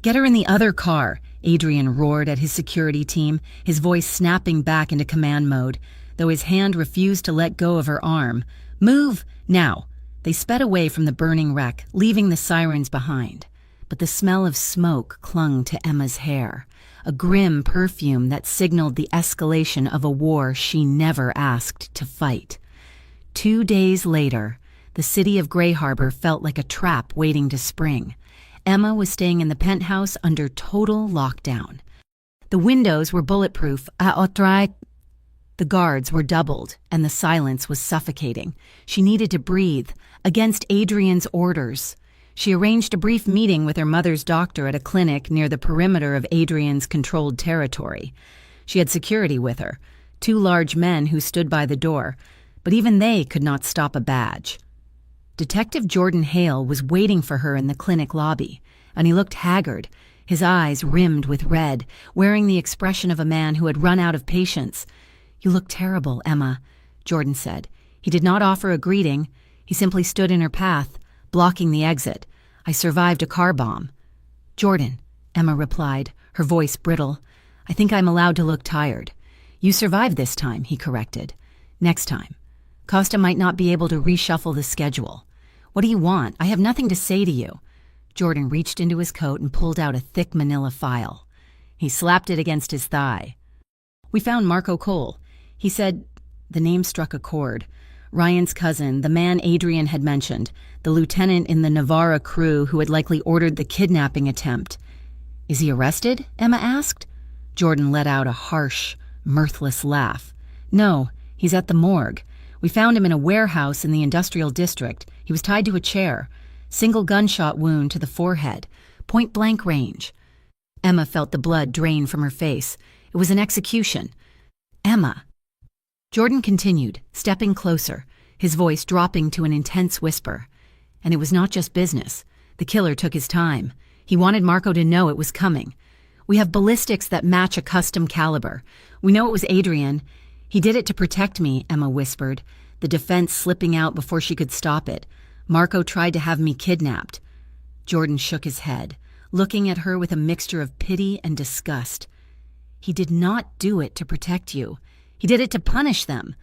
"Get her in the other car," Adrian roared at his security team, his voice snapping back into command mode, though his hand refused to let go of her arm. "Move, now!" They sped away from the burning wreck, leaving the sirens behind. But the smell of smoke clung to Emma's hair, a grim perfume that signaled the escalation of a war she never asked to fight. 2 days later, the city of Gray Harbor felt like a trap waiting to spring. Emma was staying in the penthouse under total lockdown. The windows were bulletproof. The guards were doubled, and the silence was suffocating. She needed to breathe, against Adrian's orders. She arranged a brief meeting with her mother's doctor at a clinic near the perimeter of Adrian's controlled territory. She had security with her, 2 large men who stood by the door, but even they could not stop a badge. Detective Jordan Hale was waiting for her in the clinic lobby, and he looked haggard, his eyes rimmed with red, wearing the expression of a man who had run out of patience. "You look terrible, Emma," Jordan said. He did not offer a greeting. He simply stood in her path, blocking the exit. "I survived a car bomb." "Jordan," Emma replied, her voice brittle. "I think I'm allowed to look tired." "You survived this time," he corrected. "Next time. Costa might not be able to reshuffle the schedule. What do you want? I have nothing to say to you." Jordan reached into his coat and pulled out a thick manila file. He slapped it against his thigh. "We found Marco Cole. He said—" The name struck a chord. Ryan's cousin, the man Adrian had mentioned, the lieutenant in the Navarra crew who had likely ordered the kidnapping attempt. "Is he arrested?" Emma asked. Jordan let out a harsh, mirthless laugh. "No, he's at the morgue. We found him in a warehouse in the industrial district. He was tied to a chair. Single gunshot wound to the forehead. Point-blank range." Emma felt the blood drain from her face. It was an execution. "Emma." Jordan continued, stepping closer, his voice dropping to an intense whisper. "And it was not just business. The killer took his time. He wanted Marco to know it was coming. We have ballistics that match a custom caliber. We know it was Adrian. He did it to protect me," Emma whispered, the defense slipping out before she could stop it. "Marco tried to have me kidnapped." Jordan shook his head, looking at her with a mixture of pity and disgust. "He did not do it to protect you. He did it to punish them.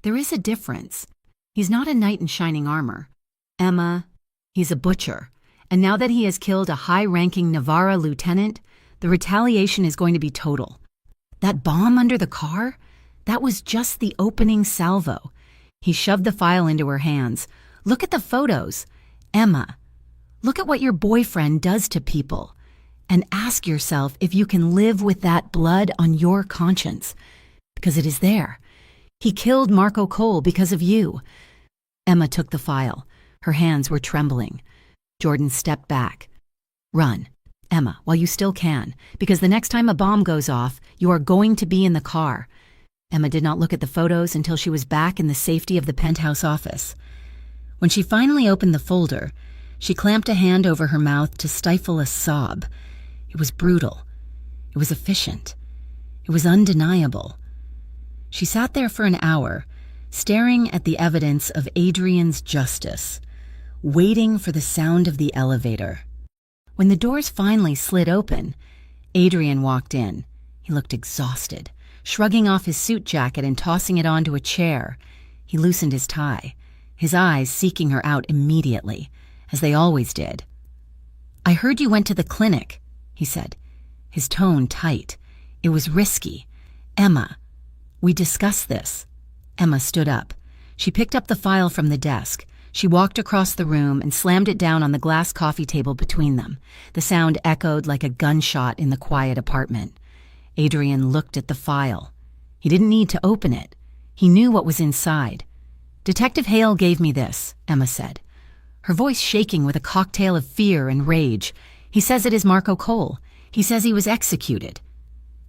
There is a difference. He's not a knight in shining armor. Emma, he's a butcher. And now that he has killed a high-ranking Navarra lieutenant, the retaliation is going to be total. That bomb under the car? That was just the opening salvo." He shoved the file into her hands. "Look at the photos. Emma, look at what your boyfriend does to people. And ask yourself if you can live with that blood on your conscience. Because it is there. He killed Marco Cole because of you." Emma took the file. Her hands were trembling. Jordan stepped back. "Run, Emma, while you still can, because the next time a bomb goes off, you are going to be in the car." Emma did not look at the photos until she was back in the safety of the penthouse office. When she finally opened the folder, she clamped a hand over her mouth to stifle a sob. It was brutal. It was efficient. It was undeniable. She sat there for an hour, staring at the evidence of Adrian's justice, waiting for the sound of the elevator. When the doors finally slid open, Adrian walked in. He looked exhausted, shrugging off his suit jacket and tossing it onto a chair. He loosened his tie, his eyes seeking her out immediately, as they always did. "I heard you went to the clinic," he said, his tone tight. It was risky. "Emma, We discussed this. Emma stood up. She picked up the file from the desk. She walked across the room and slammed it down on the glass coffee table between them. The sound echoed like a gunshot in the quiet apartment. Adrian looked at the file. He didn't need to open it. He knew what was inside. "Detective Hale gave me this," Emma said, her voice shaking with a cocktail of fear and rage. "He says it is Marco Cole. He says he was executed."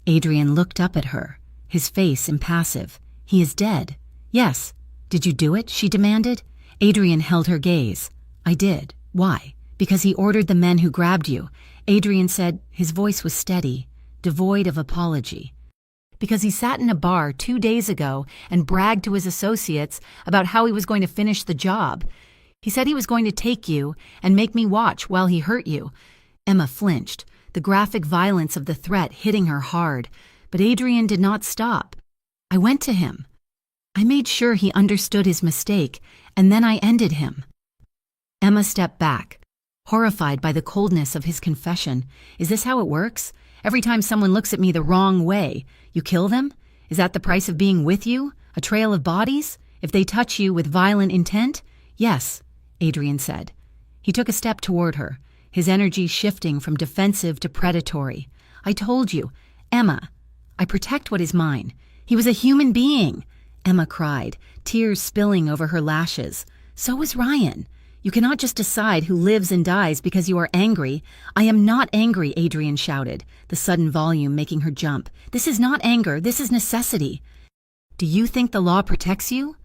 Adrian looked up at her, his face impassive. "He is dead." "Yes." "Did you do it?" she demanded. Adrian held her gaze. "I did." "Why?" "Because he ordered the men who grabbed you," Adrian said. His voice was steady, devoid of apology. "Because he sat in a bar 2 days ago and bragged to his associates about how he was going to finish the job. He said he was going to take you and make me watch while he hurt you." Emma flinched, the graphic violence of the threat hitting her hard, but Adrian did not stop. "I went to him. I made sure he understood his mistake, and then I ended him." Emma stepped back, horrified by the coldness of his confession. "Is this how it works? Every time someone looks at me the wrong way, you kill them? Is that the price of being with you? A trail of bodies? If they touch you with violent intent?" "Yes," Adrian said. He took a step toward her, his energy shifting from defensive to predatory. "I told you, Emma, I protect what is mine. He was a human being," Emma cried, tears spilling over her lashes. "So was Ryan. You cannot just decide who lives and dies because you are angry." "I am not angry," Adrian shouted, the sudden volume making her jump. "This is not anger, this is necessity." "Do you think the law protects you?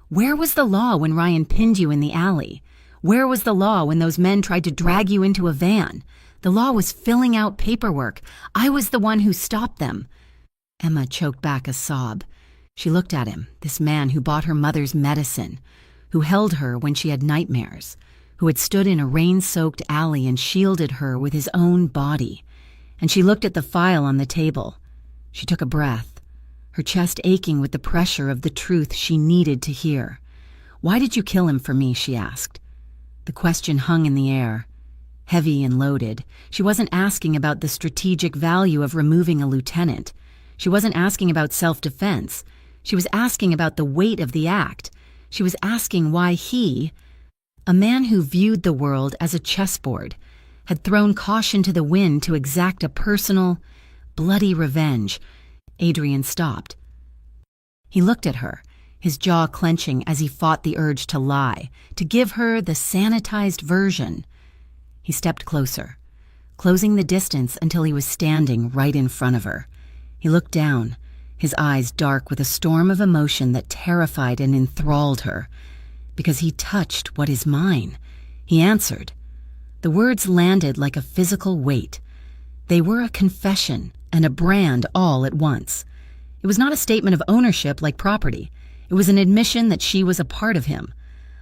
Where was the law when Ryan pinned you in the alley? Where was the law when those men tried to drag you into a van? The law was filling out paperwork. I was the one who stopped them." Emma choked back a sob. She looked at him, this man who bought her mother's medicine, who held her when she had nightmares, who had stood in a rain-soaked alley and shielded her with his own body. And she looked at the file on the table. She took a breath, her chest aching with the pressure of the truth she needed to hear. "Why did you kill him for me?" she asked. The question hung in the air, heavy and loaded. She wasn't asking about the strategic value of removing a lieutenant. She wasn't asking about self-defense. She was asking about the weight of the act. She was asking why he, a man who viewed the world as a chessboard, had thrown caution to the wind to exact a personal, bloody revenge. Adrian stopped. He looked at her, his jaw clenching as he fought the urge to lie, to give her the sanitized version. He stepped closer, closing the distance until he was standing right in front of her. He looked down, his eyes dark with a storm of emotion that terrified and enthralled her. "Because he touched what is mine," he answered. The words landed like a physical weight. They were a confession and a brand all at once. It was not a statement of ownership like property. It was an admission that she was a part of him,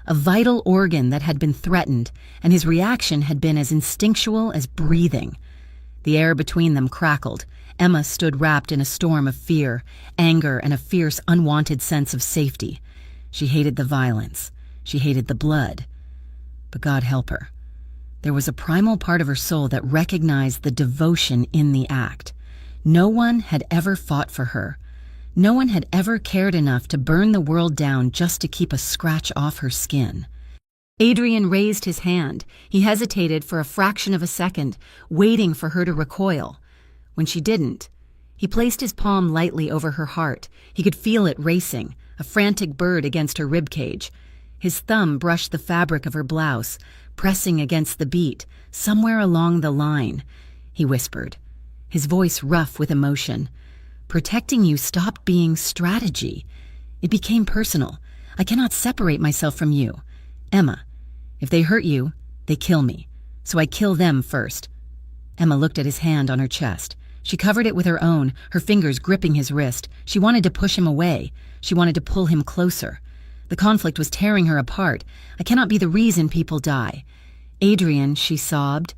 a vital organ that had been threatened, and his reaction had been as instinctual as breathing. The air between them crackled. Emma stood wrapped in a storm of fear, anger, and a fierce, unwanted sense of safety. She hated the violence. She hated the blood. But God help her. There was a primal part of her soul that recognized the devotion in the act. No one had ever fought for her. No one had ever cared enough to burn the world down just to keep a scratch off her skin. Adrian raised his hand. He hesitated for a fraction of a second, waiting for her to recoil. When she didn't, he placed his palm lightly over her heart. He could feel it racing, a frantic bird against her ribcage. His thumb brushed the fabric of her blouse, pressing against the beat, somewhere along the line. He whispered, his voice rough with emotion. "Protecting you stopped being strategy. It became personal. I cannot separate myself from you. Emma, if they hurt you, they kill me. So I kill them first." Emma looked at his hand on her chest. She covered it with her own, her fingers gripping his wrist. She wanted to push him away. She wanted to pull him closer. The conflict was tearing her apart. "I cannot be the reason people die. Adrian," she sobbed,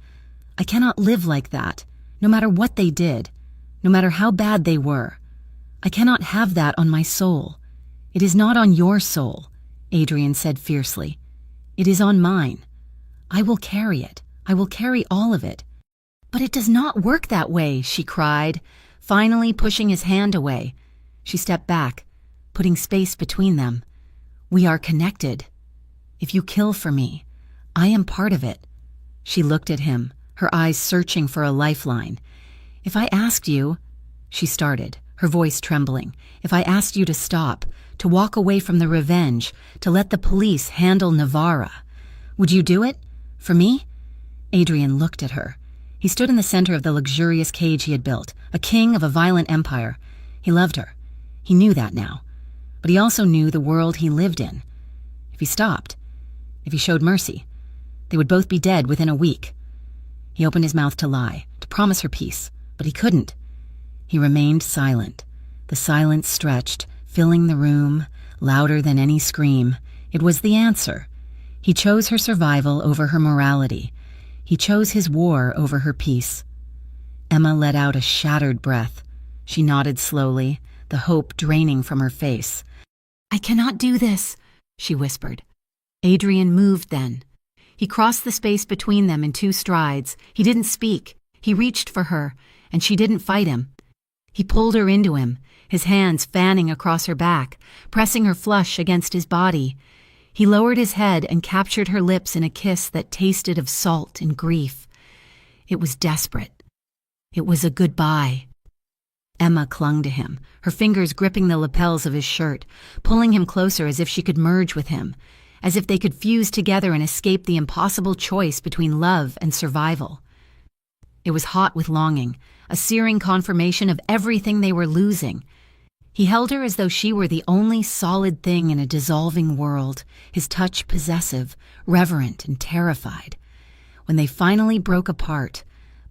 "I cannot live like that, no matter what they did, no matter how bad they were. I cannot have that on my soul." "It is not on your soul," Adrian said fiercely. "It is on mine. I will carry it. I will carry all of it." "But it does not work that way," she cried, finally pushing his hand away. She stepped back, putting space between them. "We are connected. If you kill for me, I am part of it." She looked at him, her eyes searching for a lifeline. "If I asked you," she started, her voice trembling, "if I asked you to stop, to walk away from the revenge, to let the police handle Navarra, would you do it? For me?" Adrian looked at her. He stood in the center of the luxurious cage he had built, a king of a violent empire. He loved her. He knew that now. But he also knew the world he lived in. If he stopped, if he showed mercy, they would both be dead within a week. He opened his mouth to lie, to promise her peace, but he couldn't. He remained silent. The silence stretched, filling the room, louder than any scream. It was the answer. He chose her survival over her morality. He chose his war over her peace. Emma let out a shattered breath. She nodded slowly, the hope draining from her face. "I cannot do this," she whispered. Adrian moved then. He crossed the space between them in 2 strides. He didn't speak. He reached for her, and she didn't fight him. He pulled her into him, his hands fanning across her back, pressing her flush against his body. He lowered his head and captured her lips in a kiss that tasted of salt and grief. It was desperate. It was a goodbye. Emma clung to him, her fingers gripping the lapels of his shirt, pulling him closer as if she could merge with him, as if they could fuse together and escape the impossible choice between love and survival. It was hot with longing, a searing confirmation of everything they were losing. He held her as though she were the only solid thing in a dissolving world, his touch possessive, reverent, and terrified. When they finally broke apart,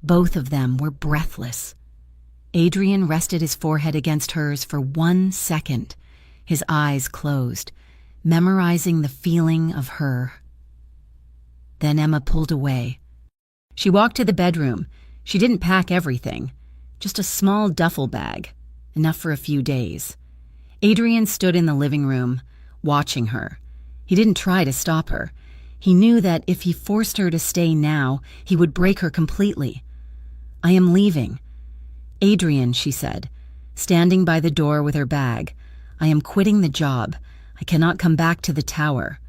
both of them were breathless. Adrian rested his forehead against hers for 1 second, his eyes closed, memorizing the feeling of her. Then Emma pulled away. She walked to the bedroom. She didn't pack everything, just a small duffel bag, enough for a few days. Adrian stood in the living room, watching her. He didn't try to stop her. He knew that if he forced her to stay now, he would break her completely. "I am leaving." "Adrian," she said, standing by the door with her bag, "I am quitting the job. I cannot come back to the tower."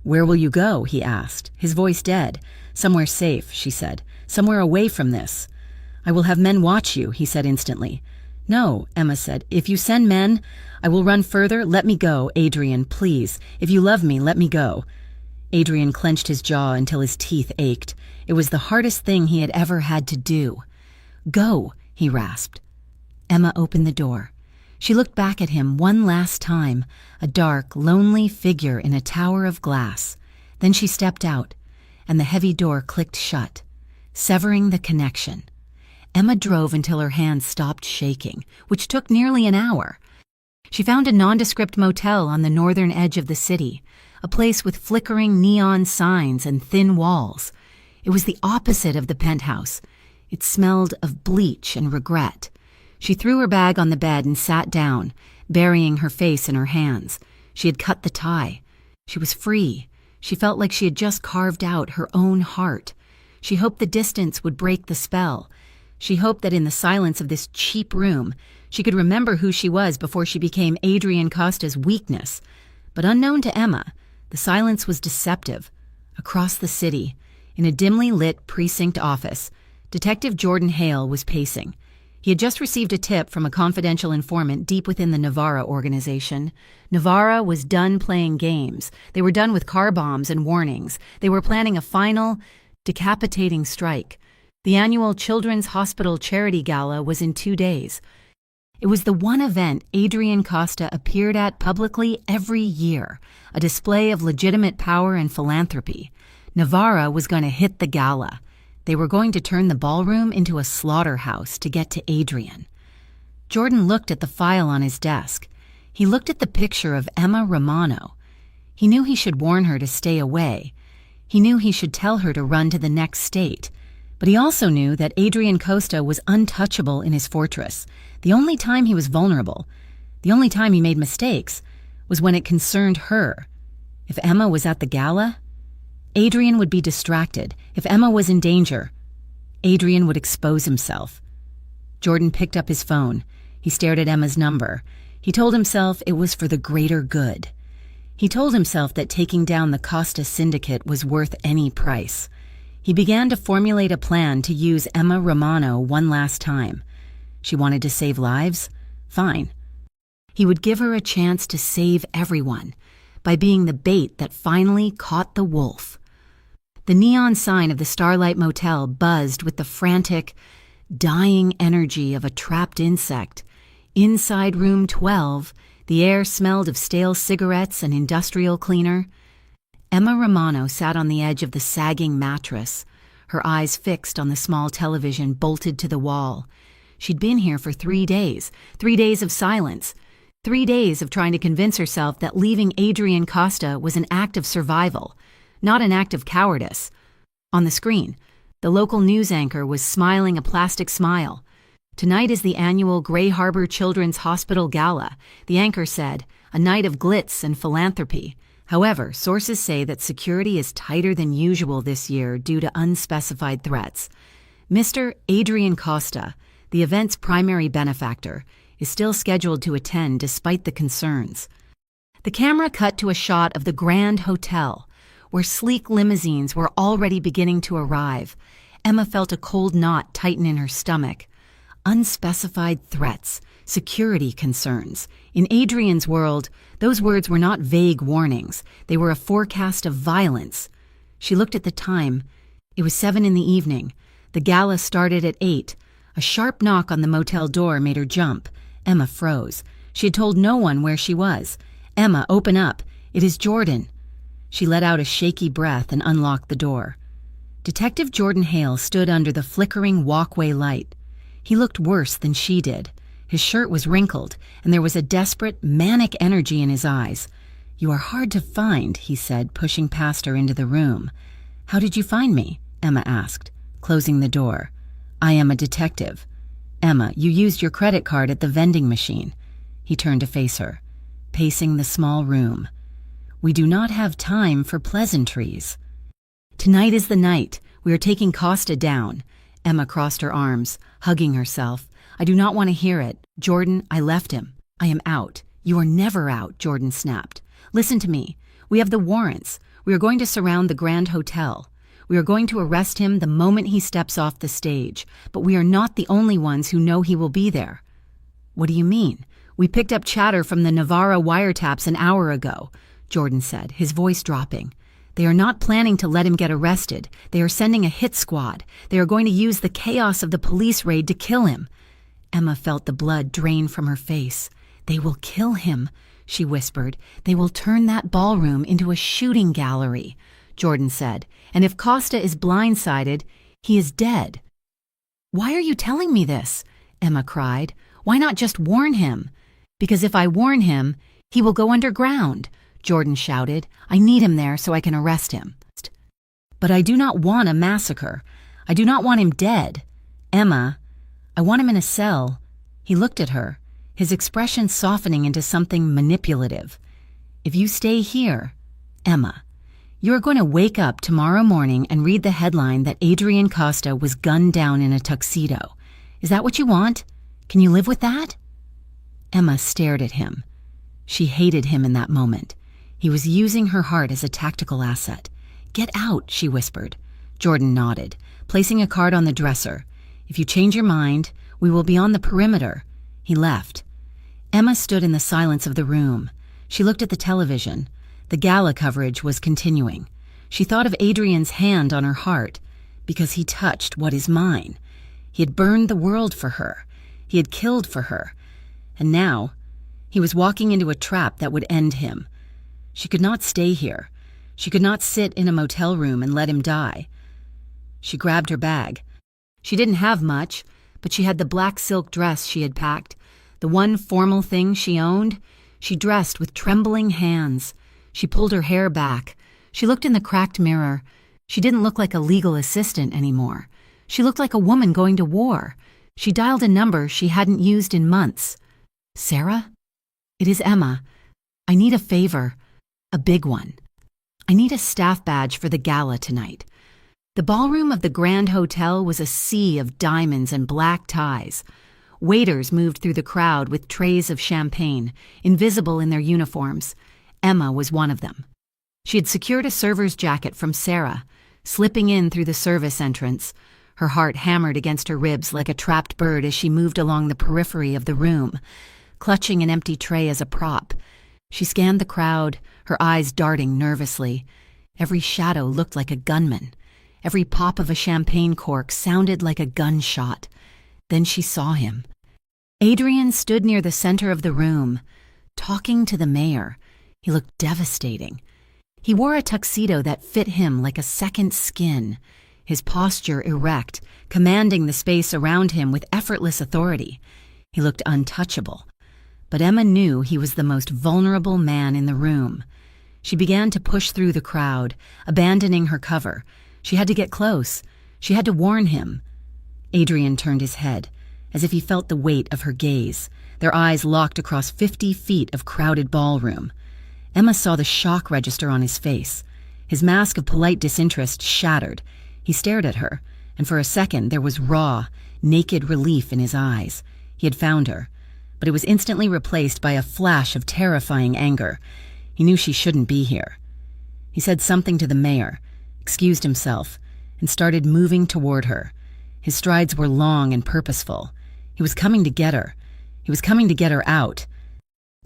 "Where will you go?" he asked, his voice dead. "Somewhere safe," she said, "somewhere away from this." "I will have men watch you," he said instantly. "No," Emma said. "If you send men, I will run further. Let me go, Adrian, please. If you love me, let me go." Adrian clenched his jaw until his teeth ached. It was the hardest thing he had ever had to do. "Go," he rasped. Emma opened the door. She looked back at him one last time, a dark, lonely figure in a tower of glass. Then she stepped out, and the heavy door clicked shut, severing the connection. Emma drove until her hands stopped shaking, which took nearly an hour. She found a nondescript motel on the northern edge of the city, a place with flickering neon signs and thin walls. It was the opposite of the penthouse. It smelled of bleach and regret. She threw her bag on the bed and sat down, burying her face in her hands. She had cut the tie. She was free. She felt like she had just carved out her own heart. She hoped the distance would break the spell. She hoped that in the silence of this cheap room, she could remember who she was before she became Adrian Costa's weakness. But unknown to Emma, the silence was deceptive. Across the city, in a dimly lit precinct office, Detective Jordan Hale was pacing. He had just received a tip from a confidential informant deep within the Navarra organization. Navarra was done playing games. They were done with car bombs and warnings. They were planning a final, decapitating strike. The annual Children's Hospital Charity Gala was in 2 days. It was the one event Adrian Costa appeared at publicly every year, a display of legitimate power and philanthropy. Navarra was going to hit the gala. They were going to turn the ballroom into a slaughterhouse to get to Adrian. Jordan looked at the file on his desk. He looked at the picture of Emma Romano. He knew he should warn her to stay away. He knew he should tell her to run to the next state. But he also knew that Adrian Costa was untouchable in his fortress. The only time he was vulnerable, the only time he made mistakes, was when it concerned her. If Emma was at the gala, Adrian would be distracted. If Emma was in danger, Adrian would expose himself. Jordan picked up his phone. He stared at Emma's number. He told himself it was for the greater good. He told himself that taking down the Costa syndicate was worth any price. He began to formulate a plan to use Emma Romano one last time. She wanted to save lives? Fine. He would give her a chance to save everyone by being the bait that finally caught the wolf. The neon sign of the Starlight Motel buzzed with the frantic, dying energy of a trapped insect. Inside room 12, the air smelled of stale cigarettes and industrial cleaner. Emma Romano sat on the edge of the sagging mattress, her eyes fixed on the small television bolted to the wall. She'd been here for 3 days, 3 days of silence, 3 days of trying to convince herself that leaving Adrian Costa was an act of survival, not an act of cowardice. On the screen, the local news anchor was smiling a plastic smile. Tonight is the annual Gray Harbor Children's Hospital Gala, the anchor said, a night of glitz and philanthropy. However, sources say that security is tighter than usual this year due to unspecified threats. Mr. Adrian Costa, the event's primary benefactor, is still scheduled to attend despite the concerns. The camera cut to a shot of the Grand Hotel, where sleek limousines were already beginning to arrive. Emma felt a cold knot tighten in her stomach. Unspecified threats, security concerns. In Adrian's world, those words were not vague warnings. They were a forecast of violence. She looked at the time. It was 7 in the evening. The gala started at 8. A sharp knock on the motel door made her jump. Emma froze. She had told no one where she was. "Emma, open up. It is Jordan." She let out a shaky breath and unlocked the door. Detective Jordan Hale stood under the flickering walkway light. He looked worse than she did. His shirt was wrinkled, and there was a desperate, manic energy in his eyes. "You are hard to find," he said, pushing past her into the room. "How did you find me?" Emma asked, closing the door. "I am a detective." "Emma, you used your credit card at the vending machine." He turned to face her, pacing the small room. "We do not have time for pleasantries." "Tonight is the night. We are taking Costa down." Emma crossed her arms, hugging herself. "I do not want to hear it. Jordan, I left him. I am out." "You are never out," Jordan snapped. "Listen to me. We have the warrants. We are going to surround the Grand Hotel. We are going to arrest him the moment he steps off the stage, but we are not the only ones who know he will be there." "What do you mean?" "We picked up chatter from the Navarra wiretaps an hour ago," Jordan said, his voice dropping. "They are not planning to let him get arrested. They are sending a hit squad. They are going to use the chaos of the police raid to kill him." Emma felt the blood drain from her face. "They will kill him," she whispered. "They will turn that ballroom into a shooting gallery," Jordan said. "And if Costa is blindsided, he is dead." "Why are you telling me this?" Emma cried. "Why not just warn him?" "Because if I warn him, he will go underground," Jordan shouted. "I need him there so I can arrest him." "But I do not want a massacre. I do not want him dead. Emma, I want him in a cell." He looked at her, his expression softening into something manipulative. "If you stay here, Emma, you are going to wake up tomorrow morning and read the headline that Adrian Costa was gunned down in a tuxedo. Is that what you want? Can you live with that?" Emma stared at him. She hated him in that moment. He was using her heart as a tactical asset. "Get out," she whispered. Jordan nodded, placing a card on the dresser. "If you change your mind, we will be on the perimeter." He left. Emma stood in the silence of the room. She looked at the television. The gala coverage was continuing. She thought of Adrian's hand on her heart, because he touched what is mine. He had burned the world for her. He had killed for her. And now, he was walking into a trap that would end him. She could not stay here. She could not sit in a motel room and let him die. She grabbed her bag. She didn't have much, but she had the black silk dress she had packed, the one formal thing she owned. She dressed with trembling hands. She pulled her hair back. She looked in the cracked mirror. She didn't look like a legal assistant anymore. She looked like a woman going to war. She dialed a number she hadn't used in months. "Sarah? It is Emma. I need a favor. A big one. I need a staff badge for the gala tonight." The ballroom of the Grand Hotel was a sea of diamonds and black ties. Waiters moved through the crowd with trays of champagne, invisible in their uniforms. Emma was one of them. She had secured a server's jacket from Sarah, slipping in through the service entrance. Her heart hammered against her ribs like a trapped bird as she moved along the periphery of the room, clutching an empty tray as a prop. She scanned the crowd, her eyes darting nervously. Every shadow looked like a gunman. Every pop of a champagne cork sounded like a gunshot. Then she saw him. Adrian stood near the center of the room, talking to the mayor. He looked devastating. He wore a tuxedo that fit him like a second skin, his posture erect, commanding the space around him with effortless authority. He looked untouchable. But Emma knew he was the most vulnerable man in the room. She began to push through the crowd, abandoning her cover. She had to get close. She had to warn him. Adrian turned his head, as if he felt the weight of her gaze. Their eyes locked across 50 feet of crowded ballroom. Emma saw the shock register on his face. His mask of polite disinterest shattered. He stared at her, and for a second there was raw, naked relief in his eyes. He had found her, but it was instantly replaced by a flash of terrifying anger. He knew she shouldn't be here. He said something to the mayor, excused himself, and started moving toward her. His strides were long and purposeful. He was coming to get her. He was coming to get her out.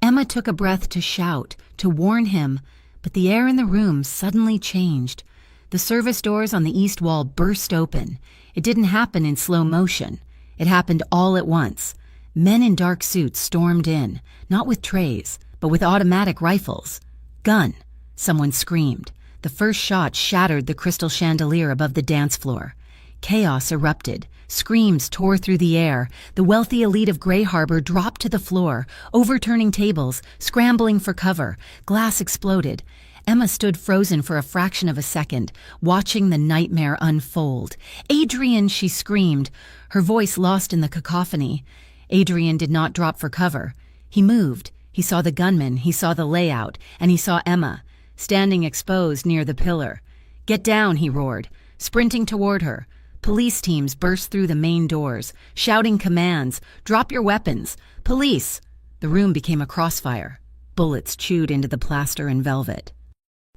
Emma took a breath to shout, to warn him, but the air in the room suddenly changed. The service doors on the east wall burst open. It didn't happen in slow motion. It happened all at once. Men in dark suits stormed in, not with trays, but with automatic rifles. "Gun!" Someone screamed. The first shot shattered the crystal chandelier above the dance floor. Chaos erupted. Screams tore through the air. The wealthy elite of Gray Harbor dropped to the floor, overturning tables, scrambling for cover. Glass exploded. Emma stood frozen for a fraction of a second, watching the nightmare unfold. "Adrian!" she screamed, her voice lost in the cacophony. Adrian did not drop for cover. He moved. He saw the gunman, he saw the layout, and he saw Emma, standing exposed near the pillar. "Get down!" he roared, sprinting toward her. Police teams burst through the main doors, shouting commands, "Drop your weapons! Police!" The room became a crossfire. Bullets chewed into the plaster and velvet.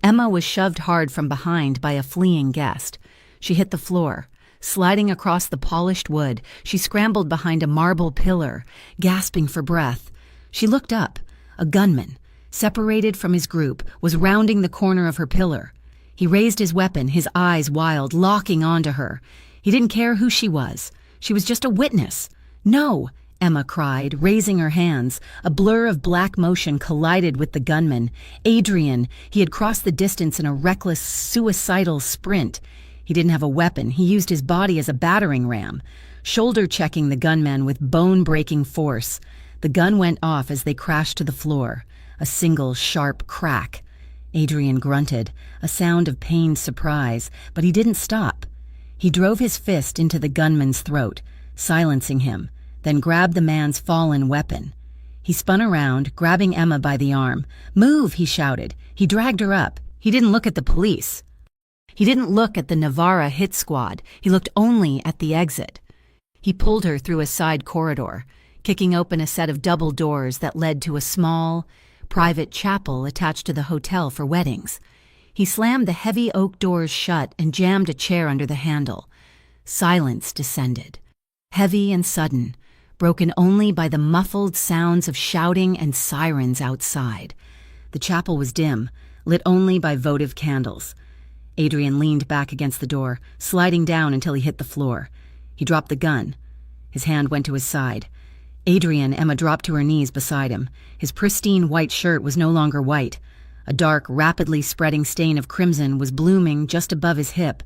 Emma was shoved hard from behind by a fleeing guest. She hit the floor. Sliding across the polished wood, she scrambled behind a marble pillar, gasping for breath. She looked up. A gunman, separated from his group, was rounding the corner of her pillar. He raised his weapon, his eyes wild, locking onto her. He didn't care who she was. She was just a witness. "No!" Emma cried, raising her hands. A blur of black motion collided with the gunman. Adrian. He had crossed the distance in a reckless, suicidal sprint. He didn't have a weapon. He used his body as a battering ram, shoulder-checking the gunman with bone-breaking force. The gun went off as they crashed to the floor. A single, sharp crack. Adrian grunted, a sound of pained surprise, but he didn't stop. He drove his fist into the gunman's throat, silencing him, then grabbed the man's fallen weapon. He spun around, grabbing Emma by the arm. "Move!" he shouted. He dragged her up. He didn't look at the police. He didn't look at the Navarra hit squad. He looked only at the exit. He pulled her through a side corridor, kicking open a set of double doors that led to a small, private chapel attached to the hotel for weddings. He slammed the heavy oak doors shut and jammed a chair under the handle. Silence descended, heavy and sudden, broken only by the muffled sounds of shouting and sirens outside. The chapel was dim, lit only by votive candles. Adrian leaned back against the door, sliding down until he hit the floor. He dropped the gun. His hand went to his side. "Adrian!" Emma dropped to her knees beside him. His pristine white shirt was no longer white. A dark, rapidly spreading stain of crimson was blooming just above his hip.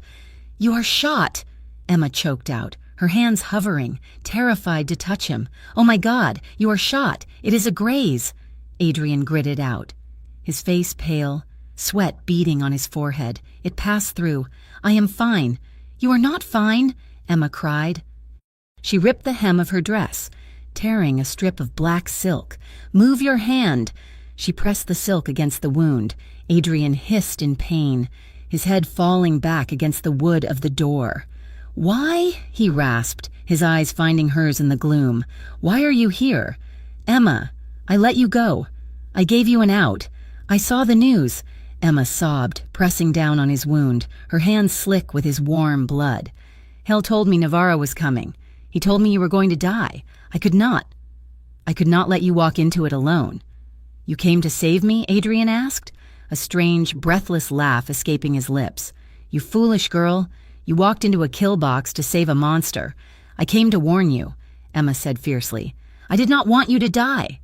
"You are shot!" Emma choked out, her hands hovering, terrified to touch him. "Oh my God, you are shot! It is a graze!" Adrian gritted out, his face pale, sweat beading on his forehead. It passed through. "I am fine." "You are not fine!" Emma cried. She ripped the hem of her dress, tearing a strip of black silk. "Move your hand!" She pressed the silk against the wound. Adrian hissed in pain, his head falling back against the wood of the door. "Why?" he rasped, his eyes finding hers in the gloom. "Why are you here? Emma, I let you go. I gave you an out. I saw the news." Emma sobbed, pressing down on his wound, her hands slick with his warm blood. "Hell told me Navarro was coming. He told me you were going to die. I could not let you walk into it alone." "You came to save me?" Adrian asked, a strange, breathless laugh escaping his lips. "You foolish girl. You walked into a kill box to save a monster. I came to warn you," Emma said fiercely. "I did not want you to die."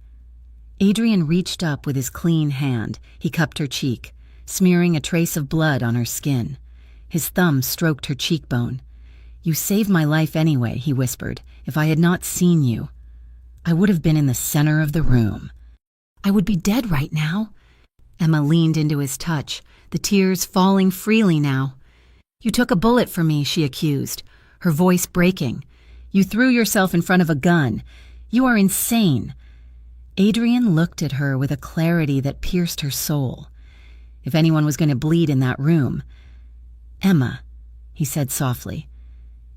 Adrian reached up with his clean hand. He cupped her cheek, smearing a trace of blood on her skin. His thumb stroked her cheekbone. "You saved my life anyway," he whispered. "If I had not seen you, I would have been in the center of the room. I would be dead right now." Emma leaned into his touch, the tears falling freely now. "You took a bullet for me," she accused, her voice breaking. "You threw yourself in front of a gun. You are insane." Adrian looked at her with a clarity that pierced her soul. If anyone was going to bleed in that room, "Emma," he said softly,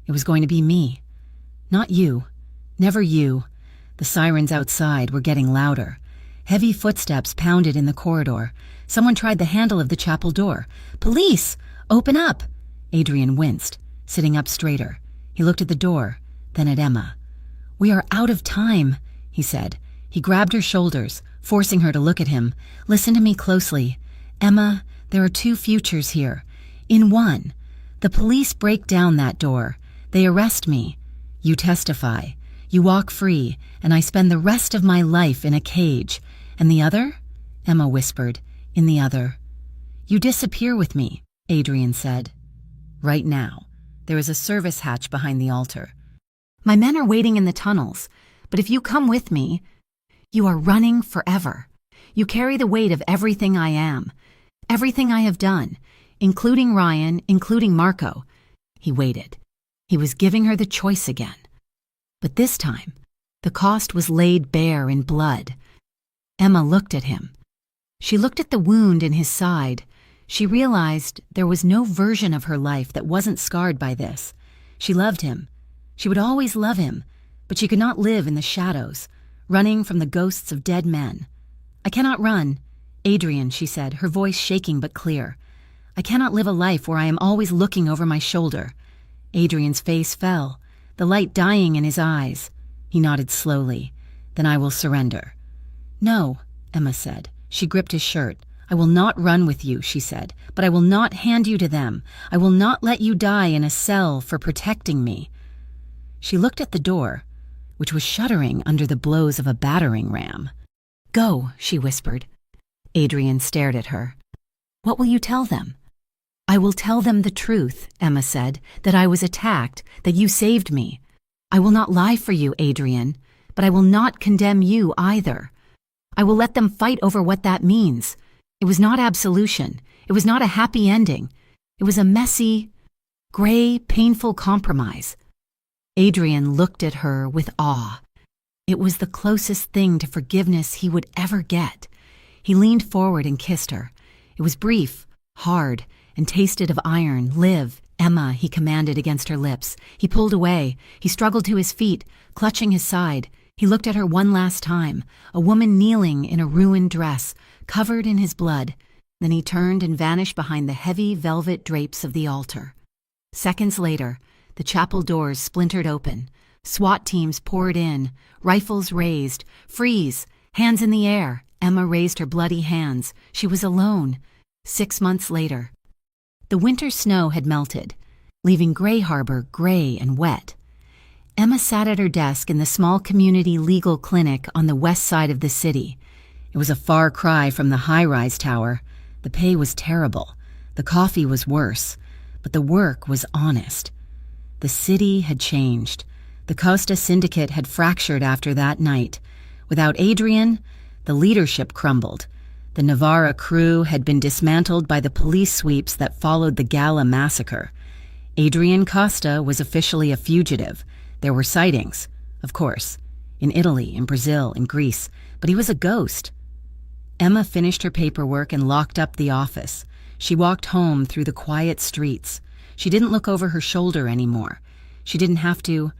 "it was going to be me. Not you. Never you." The sirens outside were getting louder. Heavy footsteps pounded in the corridor. Someone tried the handle of the chapel door. "Police! Open up!" Adrian winced, sitting up straighter. He looked at the door, then at Emma. "We are out of time," he said. He grabbed her shoulders, forcing her to look at him. "Listen to me closely. Emma, there are two futures here. In one, the police break down that door. They arrest me. You testify. You walk free, and I spend the rest of my life in a cage. And the other?" Emma whispered. "In the other, you disappear with me," Adrian said. "Right now, there is a service hatch behind the altar. My men are waiting in the tunnels, but if you come with me, you are running forever. You carry the weight of everything I am, everything I have done, including Ryan, including Marco." He waited. He was giving her the choice again. But this time, the cost was laid bare in blood. Emma looked at him. She looked at the wound in his side. She realized there was no version of her life that wasn't scarred by this. She loved him. She would always love him, but she could not live in the shadows, running from the ghosts of dead men. "I cannot run." "Adrian," she said, her voice shaking but clear. "I cannot live a life where I am always looking over my shoulder." Adrian's face fell, the light dying in his eyes. He nodded slowly. "Then I will surrender." "No," Emma said. She gripped his shirt. "I will not run with you," she said, "but I will not hand you to them. I will not let you die in a cell for protecting me." She looked at the door, which was shuddering under the blows of a battering ram. "Go," she whispered. Adrian stared at her. "What will you tell them?" "I will tell them the truth," Emma said, "that I was attacked, that you saved me. I will not lie for you, Adrian, but I will not condemn you either. I will let them fight over what that means. It was not absolution. It was not a happy ending. It was a messy, gray, painful compromise." Adrian looked at her with awe. It was the closest thing to forgiveness he would ever get. He leaned forward and kissed her. It was brief, hard, and tasted of iron. "Live, Emma," he commanded against her lips. He pulled away. He struggled to his feet, clutching his side. He looked at her one last time, a woman kneeling in a ruined dress, covered in his blood. Then he turned and vanished behind the heavy velvet drapes of the altar. Seconds later, the chapel doors splintered open. SWAT teams poured in, rifles raised. "Freeze! Hands in the air!" Emma raised her bloody hands. She was alone. 6 months later. The winter snow had melted, leaving Gray Harbor gray and wet. Emma sat at her desk in the small community legal clinic on the west side of the city. It was a far cry from the high-rise tower. The pay was terrible. The coffee was worse. But the work was honest. The city had changed. The Costa Syndicate had fractured after that night. Without Adrian, the leadership crumbled. The Navarra crew had been dismantled by the police sweeps that followed the Gala massacre. Adrian Costa was officially a fugitive. There were sightings, of course, in Italy, in Brazil, in Greece, but he was a ghost. Emma finished her paperwork and locked up the office. She walked home through the quiet streets. She didn't look over her shoulder anymore. She didn't have to.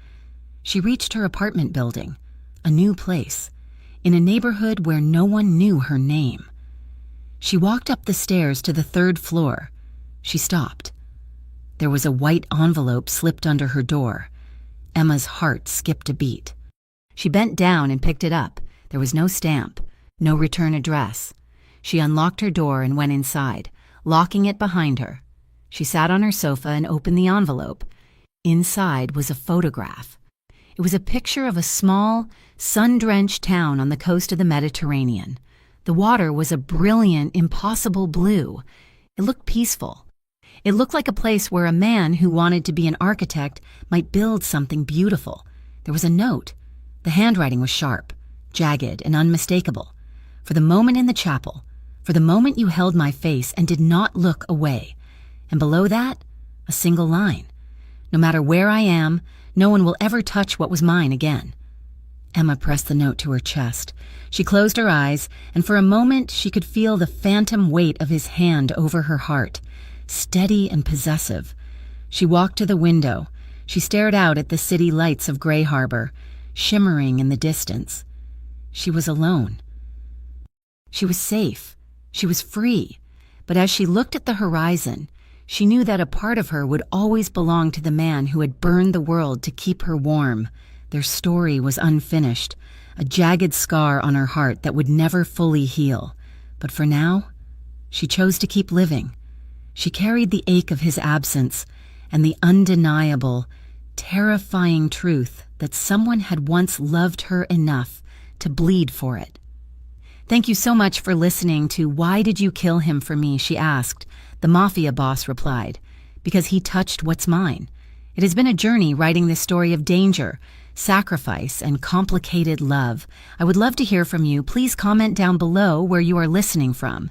She reached her apartment building, a new place, in a neighborhood where no one knew her name. She walked up the stairs to the 3rd floor. She stopped. There was a white envelope slipped under her door. Emma's heart skipped a beat. She bent down and picked it up. There was no stamp, no return address. She unlocked her door and went inside, locking it behind her. She sat on her sofa and opened the envelope. Inside was a photograph. It was a picture of a small, sun-drenched town on the coast of the Mediterranean. The water was a brilliant, impossible blue. It looked peaceful. It looked like a place where a man who wanted to be an architect might build something beautiful. There was a note. The handwriting was sharp, jagged, and unmistakable. For the moment in the chapel, for the moment you held my face and did not look away. And below that, a single line. No matter where I am, no one will ever touch what was mine again. Emma pressed the note to her chest. She closed her eyes, and for a moment she could feel the phantom weight of his hand over her heart, steady and possessive. She walked to the window. She stared out at the city lights of Gray Harbor, shimmering in the distance. She was alone. She was safe. She was free. But as she looked at the horizon, she knew that a part of her would always belong to the man who had burned the world to keep her warm. Their story was unfinished, a jagged scar on her heart that would never fully heal. But for now, she chose to keep living. She carried the ache of his absence and the undeniable, terrifying truth that someone had once loved her enough to bleed for it. "Thank you so much for listening to Why Did You Kill Him for Me?" she asked. The Mafia boss replied, "Because he touched what's mine." It has been a journey writing this story of danger, sacrifice, and complicated love. I would love to hear from you. Please comment down below where you are listening from.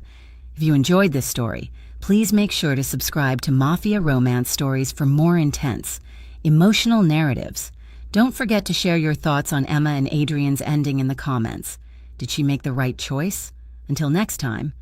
If you enjoyed this story, please make sure to subscribe to Mafia Romance Stories for more intense, emotional narratives. Don't forget to share your thoughts on Emma and Adrian's ending in the comments. Did she make the right choice? Until next time,